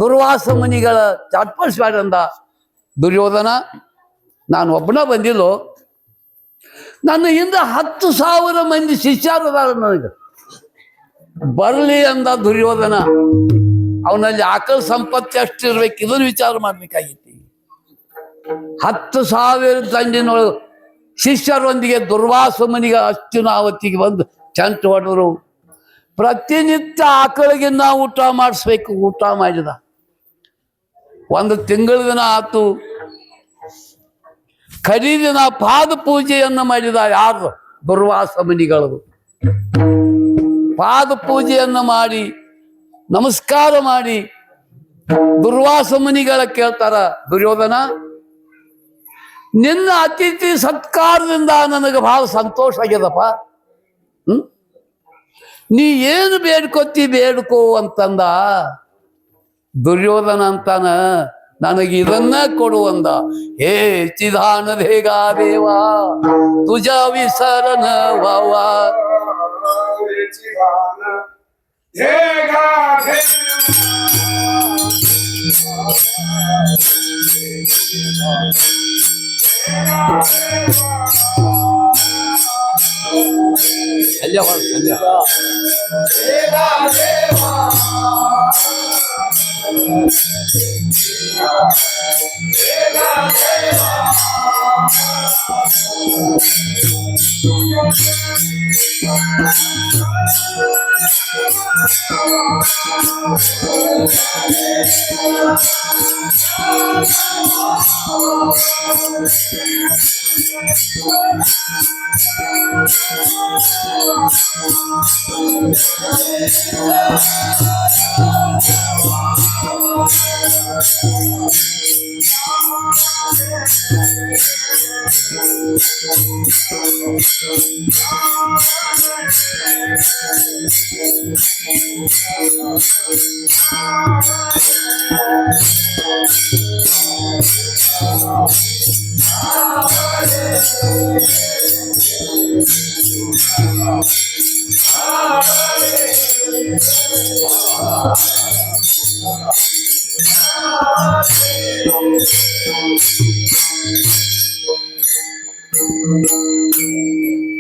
ದುರ್ವಾಸ ಮುನಿಗಳ ಚಟ್ಪಡಿಸ್ಬೇಡ ಅಂದ ದುರ್ಯೋಧನ. ನಾನು ಒಬ್ಬನ ಬಂದಿಲ್ಲೋ, ನನ್ನ ಹಿಂದೆ 10,000 ಮಂದಿ ಶಿಷ್ಯರದಾರ, ನನಗೆ ಬರಲಿ ಅಂದ ದುರ್ಯೋಧನ. ಅವನಲ್ಲಿ ಆಕಳ ಸಂಪತ್ತಿ ಅಷ್ಟಿರ್ಬೇಕು, ಇದನ್ನು ವಿಚಾರ ಮಾಡ್ಬೇಕಾಗಿತ್ತು. 10,000 ತಂಡಿನೊಳಗೆ ಶಿಷ್ಯರೊಂದಿಗೆ ದುರ್ವಾಸ ಮುನಿಗೆ ಹಸ್ತಿನಾವತಿಗೆ ಬಂದು ಚಂಟ ಹೊಡೆದ್ರು. ಪ್ರತಿನಿತ್ಯ ಆಕಳಿಗಿನ್ನ ಊಟ ಮಾಡಿಸ್ಬೇಕು. ಊಟ ಮಾಡಿದ. ಒಂದು ತಿಂಗಳ ದಿನ ಆತು. ಖರೀದಿನ ಪಾದ ಪೂಜೆಯನ್ನು ಮಾಡಿದ. ಯಾರು? ದುರ್ವಾಸ ಮುನಿಗಳು. ಪಾದ ಪೂಜೆಯನ್ನು ಮಾಡಿ ನಮಸ್ಕಾರ ಮಾಡಿ ದುರ್ವಾಸ ಮುನಿಗಳ ಕೇಳ್ತಾರ, ದುರ್ಯೋಧನ, ನಿನ್ನ ಅತಿಥಿ ಸತ್ಕಾರದಿಂದ ನನಗೆ ಬಹಳ ಸಂತೋಷ ಆಗ್ಯದಪ್ಪ. ನೀ ಏನು ಬೇಡ್ಕೊತಿ ಬೇಡ್ಕೋ ಅಂತಂದ. ದುರ್ಯೋಧನ ಅಂತಾನ, ನನಗೆ ಇದನ್ನ ಕೊಡುವಂದ. ಹೇ ಚಿದಾನ ದೇಗಾ ದೇವ ತುಜ ವಿಸರನ ವಾವ.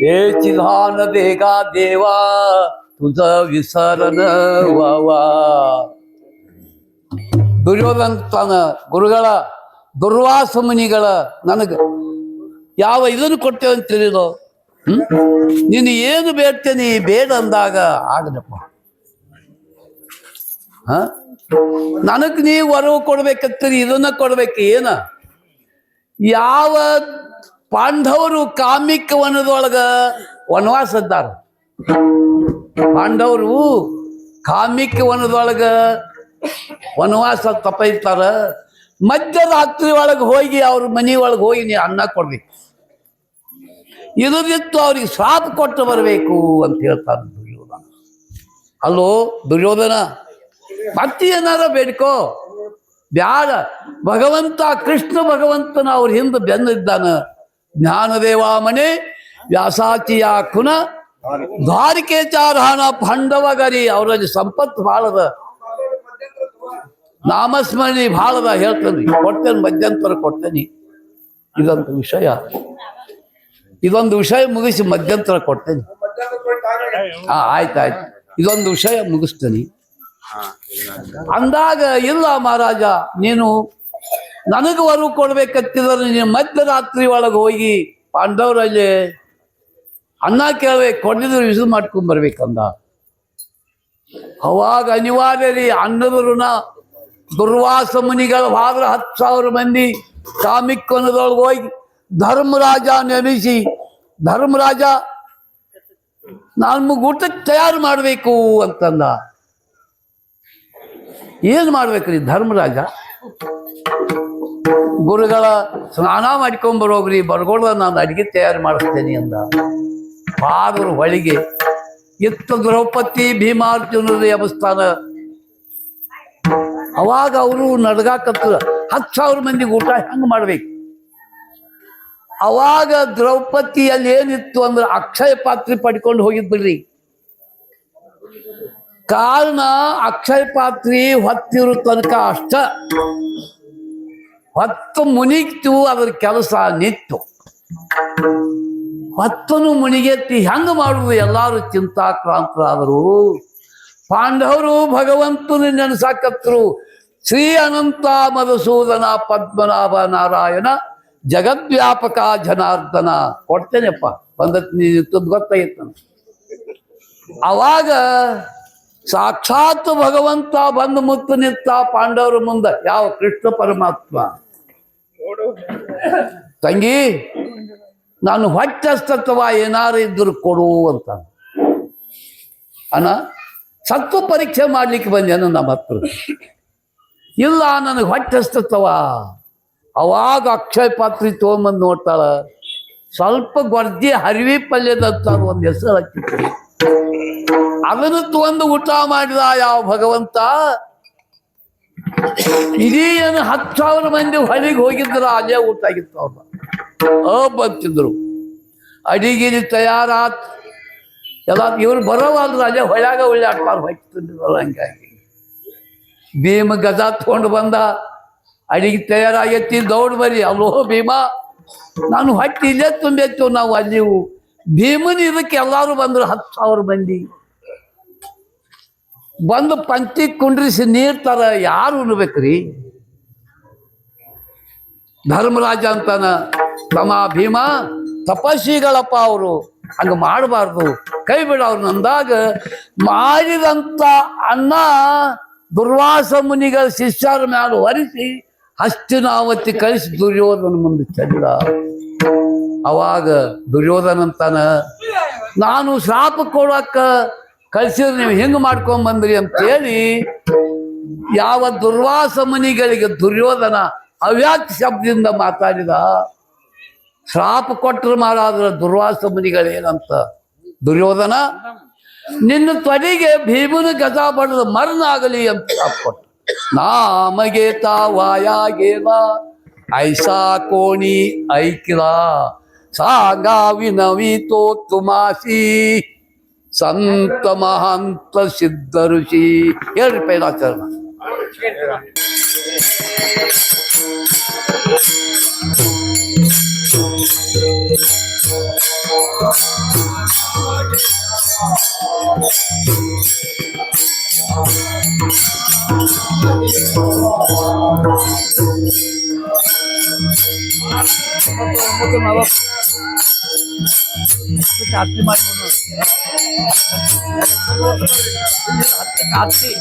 हे चिधान देगा देवा तुझ विसरन वावा. ದುರ್ಯೋಧನ ತಾನ, ಗುರುಗಳ ದುರ್ವಾಸ ಮುನಿಗಳ ನನಗೆ ಯಾವ ಇದನ್ನು ಕೊಟ್ಟೇವೆ ಅಂತ ತಿಳಿದೋ ನೀನು ಏನು ಬೇಡ್ತೇನೆ ಬೇಡ ಅಂದಾಗ ಆಗದಪ್ಪ. ನನಗ್ ನೀವು ವರವು ಕೊಡ್ಬೇಕಂತೀರಿ, ಇದನ್ನ ಕೊಡ್ಬೇಕು. ಏನ ಯಾವ ಪಾಂಡವರು ಕಾಮಿಕ ವನದೊಳಗ ವನವಾಸ ಇದ್ದಾರ, ಪಾಂಡವರು ಕಾಮಿಕ ವನದೊಳಗ ವನವಾಸ ತಪೈತಾರ, ಮಧ್ಯರಾತ್ರಿ ಒಳಗೆ ಹೋಗಿ ಅವ್ರ ಮನಿ ಒಳಗೆ ಹೋಗಿ ನೀ ಅನ್ನ ಕೊಡ್ಬೇಕು, ಇದರಿತ್ತು ಅವ್ರಿಗೆ ಶ್ರಾಪ ಕೊಟ್ಟು ಬರಬೇಕು ಅಂತ ಹೇಳ್ತಾರೆ ದುರ್ಯೋಧನ. ಅಲ್ಲೋ ದುರ್ಯೋಧನ, ಮತ್ತೆ ಏನಾರ ಬೇಡ್ಕೋ, ಬ್ಯಾಡ. ಭಗವಂತ ಕೃಷ್ಣ ಭಗವಂತನ ಅವ್ರ ಹಿಂದೆ ಬೆನ್ನಿದ್ದಾನ. ಜ್ಞಾನದೇವ ಮನೆ ವ್ಯಾಸಾಚಿಯ ಕುನ ದ್ವಾರಿಕೇಚಾರಹಣ ಪಾಂಡವಗರಿ, ಅವರಲ್ಲಿ ಸಂಪತ್ತು ಭಾಳದ, ನಾಮಸ್ಮರಣಿ ಭಾಳದ. ಹೇಳ್ತೇನೆ, ಕೊಡ್ತೇನೆ, ಮಧ್ಯಂತರ ಕೊಡ್ತೇನೆ. ಇದೊಂದು ವಿಷಯ ಮುಗಿಸಿ ಮಧ್ಯಂತರ ಕೊಡ್ತೇನೆ. ಆಯ್ತಾಯ್ತು, ಇದೊಂದು ವಿಷಯ ಮುಗಿಸ್ತೇನೆ ಅಂದಾಗ, ಇಲ್ಲ ಮಹಾರಾಜ, ನೀನು ನನಗೆ ವರವು ಕೊಡ್ಬೇಕಂತಿದ್ರೆ ನೀನು ಮಧ್ಯರಾತ್ರಿ ಒಳಗೆ ಹೋಗಿ ಪಾಂಡವರಲ್ಲಿ ಅನ್ನ ಕೇಳ್ಬೇಕು, ಕೊಟ್ಟಿದ್ರು ವಿಸಿಲ್ ಮಾಡ್ಕೊಂಡ್ ಬರ್ಬೇಕಂದ. ಅವಾಗ ಅನಿವಾರ್ಯ ರೀ, ಅನ್ನದ ಋಣ. ದುರ್ವಾಸ ಮುನಿಗಳ ಭಾದ್ರ 10,000 ಮಂದಿ ಕಾಮಿಕ್ವನದೊಳಗೆ ಹೋಗಿ ಧರ್ಮರಾಜ ನೇಮಿಸಿ, ಧರ್ಮರಾಜ ನಾನು ಊಟಕ್ಕೆ ತಯಾರು ಮಾಡಬೇಕು ಅಂತಂದ. ಏನು ಮಾಡ್ಬೇಕ್ರಿ ಧರ್ಮರಾಜ? ಗುರುಗಳ ಸ್ನಾನ ಮಾಡ್ಕೊಂಬರೋಗ್ರಿ, ಬರ್ಗೋಳ ನಾನು ಅಡಿಗೆ ತಯಾರು ಮಾಡಿಸ್ತೇನೆ ಅಂದ. ಬಾದರು ಹೊಳಿಗೆ ಇತ್ತು ದ್ರೌಪದಿ ಭೀಮಾರ್ಜುನರ ಅವಸ್ಥಾನ. ಅವಾಗ ಅವರು ನಡ್ಗಾಕತ್ರ 10,000 ಮಂದಿಗೆ ಊಟ ಹೆಂಗೆ ಮಾಡ್ಬೇಕು? ಅವಾಗ ದ್ರೌಪದಿಯಲ್ಲಿ ಏನಿತ್ತು ಅಂದ್ರೆ ಅಕ್ಷಯ ಪಾತ್ರೆ ಪಡ್ಕೊಂಡು ಹೋಗಿದ್ ಬಿಡ್ರಿ. ಕಾರಣ ಅಕ್ಷಯ ಪಾತ್ರೆ ಹೊತ್ತಿರೋ ತನಕ ಅಷ್ಟ, ಹೊತ್ತು ಮುನಿಗ್ತು, ಅದ್ರ ಕೆಲಸ ನಿತ್ತು. ಹೊತ್ತನು ಮುನಿಗೆತ್ತಿ ಹೆಂಗ ಮಾಡುದು? ಎಲ್ಲಾರು ಚಿಂತಾಕ್ರಾಂತರಾದರು. ಪಾಂಡವರು ಭಗವಂತನ ನೆನೆಸಾಕತ್ರು. ಶ್ರೀ ಅನಂತ ಮಧುಸೂದನ ಪದ್ಮನಾಭ ನಾರಾಯಣ ಜಗದ್ವ್ಯಾಪಕ ಜನಾರ್ದನ. ಕೊಡ್ತೇನೆಪ್ಪ, ಬಂದತ್ ನೀನು ಗೊತ್ತಾಗಿತ್ತು. ಅವಾಗ ಸಾಕ್ಷಾತ್ ಭಗವಂತ ಬಂದು ಮುತ್ತು ನಿಂತ ಪಾಂಡವರ ಮುಂದೆ. ಯಾವ? ಕೃಷ್ಣ ಪರಮಾತ್ಮ. ತಂಗಿ, ನಾನು ಹೊಟ್ಟೆಸ್ತತ್ವ ಏನಾರು ಇದ್ರು ಕೊಡು ಅಂತ. ಅಣ್ಣ, ಸತ್ತು ಪರೀಕ್ಷೆ ಮಾಡ್ಲಿಕ್ಕೆ ಬಂದೇನು ನಮ್ಮ ಹತ್ರ? ಇಲ್ಲ, ನನಗೆ ಹೊಟ್ಟೆಸ್ತತ್ವ. ಅವಾಗ ಅಕ್ಷಯ ಪಾತ್ರೆ ತೊಗೊಂಬಂದು ನೋಡ್ತಾಳ. ಸ್ವಲ್ಪ ಗೊರ್ಜಿ ಹರಿವಿ ಪಲ್ಯದಂತ ಒಂದು ಹೆಸರು ಹಚ್ಚಿತ್ತು. ಅದನ್ನು ತಗೊಂಡು ಊಟ ಮಾಡಿದ ಯಾವ ಭಗವಂತ. ಇಡೀ ಏನು 10,000 ಮಂದಿ ಹೊಳಿಗೆ ಹೋಗಿದ್ರ, ಅಲ್ಲೇ ಊಟ ಆಗಿತ್ತು. ಅವ್ರ ಬಂತಿದ್ರು, ಅಡಿಗೆ ತಯಾರಾತ್ ಎಲ್ಲ. ಇವ್ರು ಬರೋವಾದ್ರು ಅಲ್ಲೇ ಹೊಳ್ಯಾಗ ಒಳ್ಳೆಯಾಡ್ತಾರ, ಹೊಯ್ತಿದ್ರು. ಹಂಗಾಗಿ ಭೀಮ ಗಜ ತಗೊಂಡು ಬಂದ, ಅಡಿಗೆ ತಯಾರಾಗೈತಿ, ದೌಡ್ ಬರಿ. ಅಲ್ಲೋ ಭೀಮ, ನಾನು ಹೊಟ್ಟೆ ಇಲ್ಲೇ ತುಂಬಿತ್ತು. ನಾವು ಅಲ್ಲಿ ಭೀಮನ ಇದಕ್ಕೆ ಎಲ್ಲಾರು ಬಂದ್ರು, 10,000 ಮಂದಿ ಬಂದು ಪಂಕ್ತಿ ಕುಂಡ್ರಿಸಿ ನೀರ್ ತರ. ಯಾರು ಉಣ್ಬೇಕ್ರಿ? ಧರ್ಮರಾಜ ಅಂತಾನ, ತಮ್ಮ ಭೀಮ ತಪಸ್ವಿಗಳಪ್ಪ, ಅವರು ಹಂಗ ಮಾಡಬಾರ್ದು, ಕೈ ಬಿಡ ಅವ್ರು ಅಂದಾಗ ಮಾಡಿದಂತ ಅನ್ನ ದುರ್ವಾಸ ಮುನಿಗಳ ಶಿಷ್ಯರ ಮ್ಯಾಲ ಹೊರಿಸಿ ಹಸ್ತಿನಾವತಿ ಕಳಿಸಿ ದುರ್ಯೋಧನ ಮುಂದೆ ಚೆಲ್ಲ. ಅವಾಗ ದುರ್ಯೋಧನ ಅಂತಾನ, ನಾನು ಶ್ರಾಪ ಕೊಡಕ್ಕ ಕಳಿಸಿದ್ರೆ ನೀವು ಹೆಂಗೆ ಮಾಡ್ಕೊಂಬಂದ್ರಿ ಅಂತೇಳಿ ಯಾವ ದುರ್ವಾಸ ಮುನಿಗಳಿಗೆ ದುರ್ಯೋಧನ ಅವ್ಯಾಕ್ತ ಶಬ್ದದಿಂದ ಮಾತಾಡಿದ. ಶ್ರಾಪ ಕೊಟ್ಟರು ಮಾರಾದ್ರ ದುರ್ವಾಸ ಮುನಿಗಳೇನಂತ, ದುರ್ಯೋಧನ ನಿನ್ನ ತೊಡೆಗೆ ಭೀಮನ ಗಜ ಬಡದ ಮರಣ ಆಗಲಿ ಅಂತ ಶಾಪ ಕೊಟ್ಟ. ನಾಮಗೆ ತಾವಾಯಾಗೇನ ಐಸಾ ಕೋಣಿ ಐಕಿಲ ಸಾಗಾವಿ ನವೀತೋ ತುಮಾಸಿ ಸಂತ ಮಹಾಂತ ಸಿದ್ಧ ಋಷಿ. ಹೇಳ್ರಿ ಪೈಲಾಚರಣ. ಆರತಿ ಮಾಡ್ಬೋದು ಆರತಿ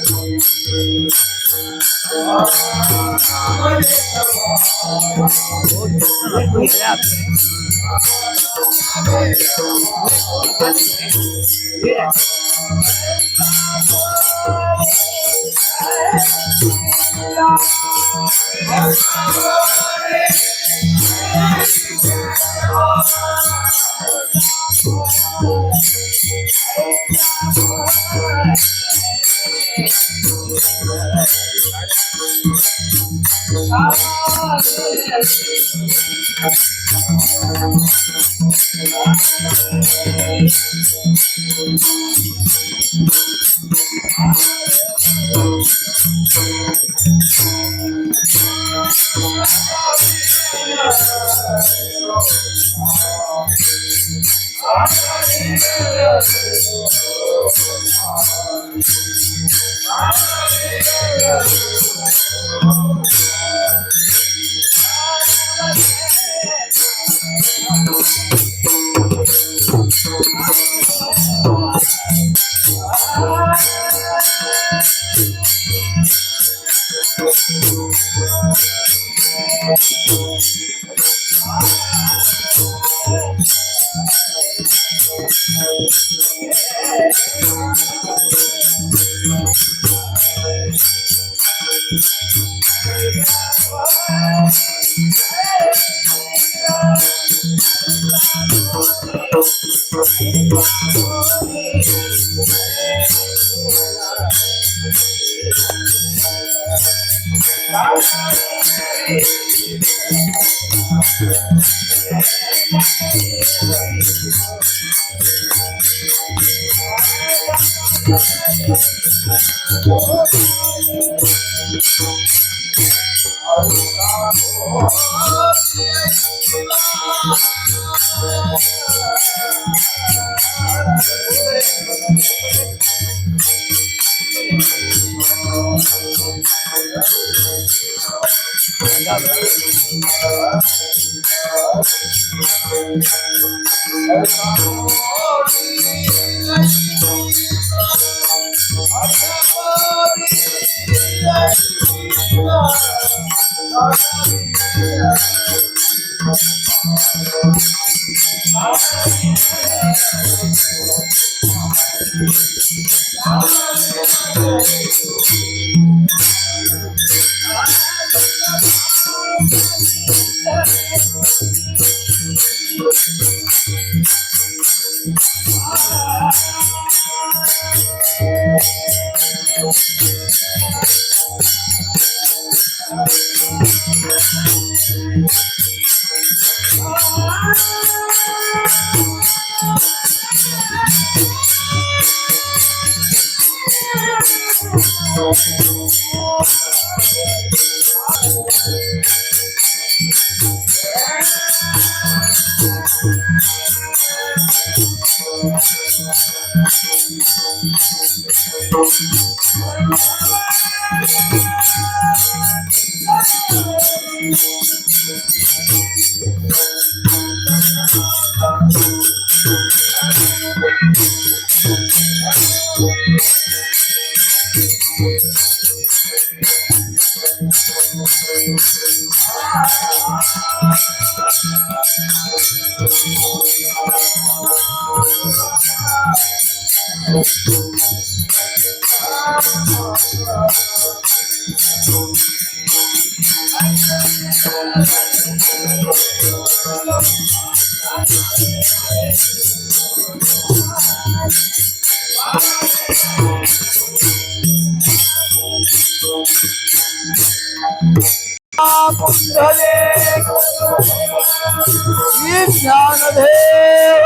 ಜ್ಞಾನದೇವ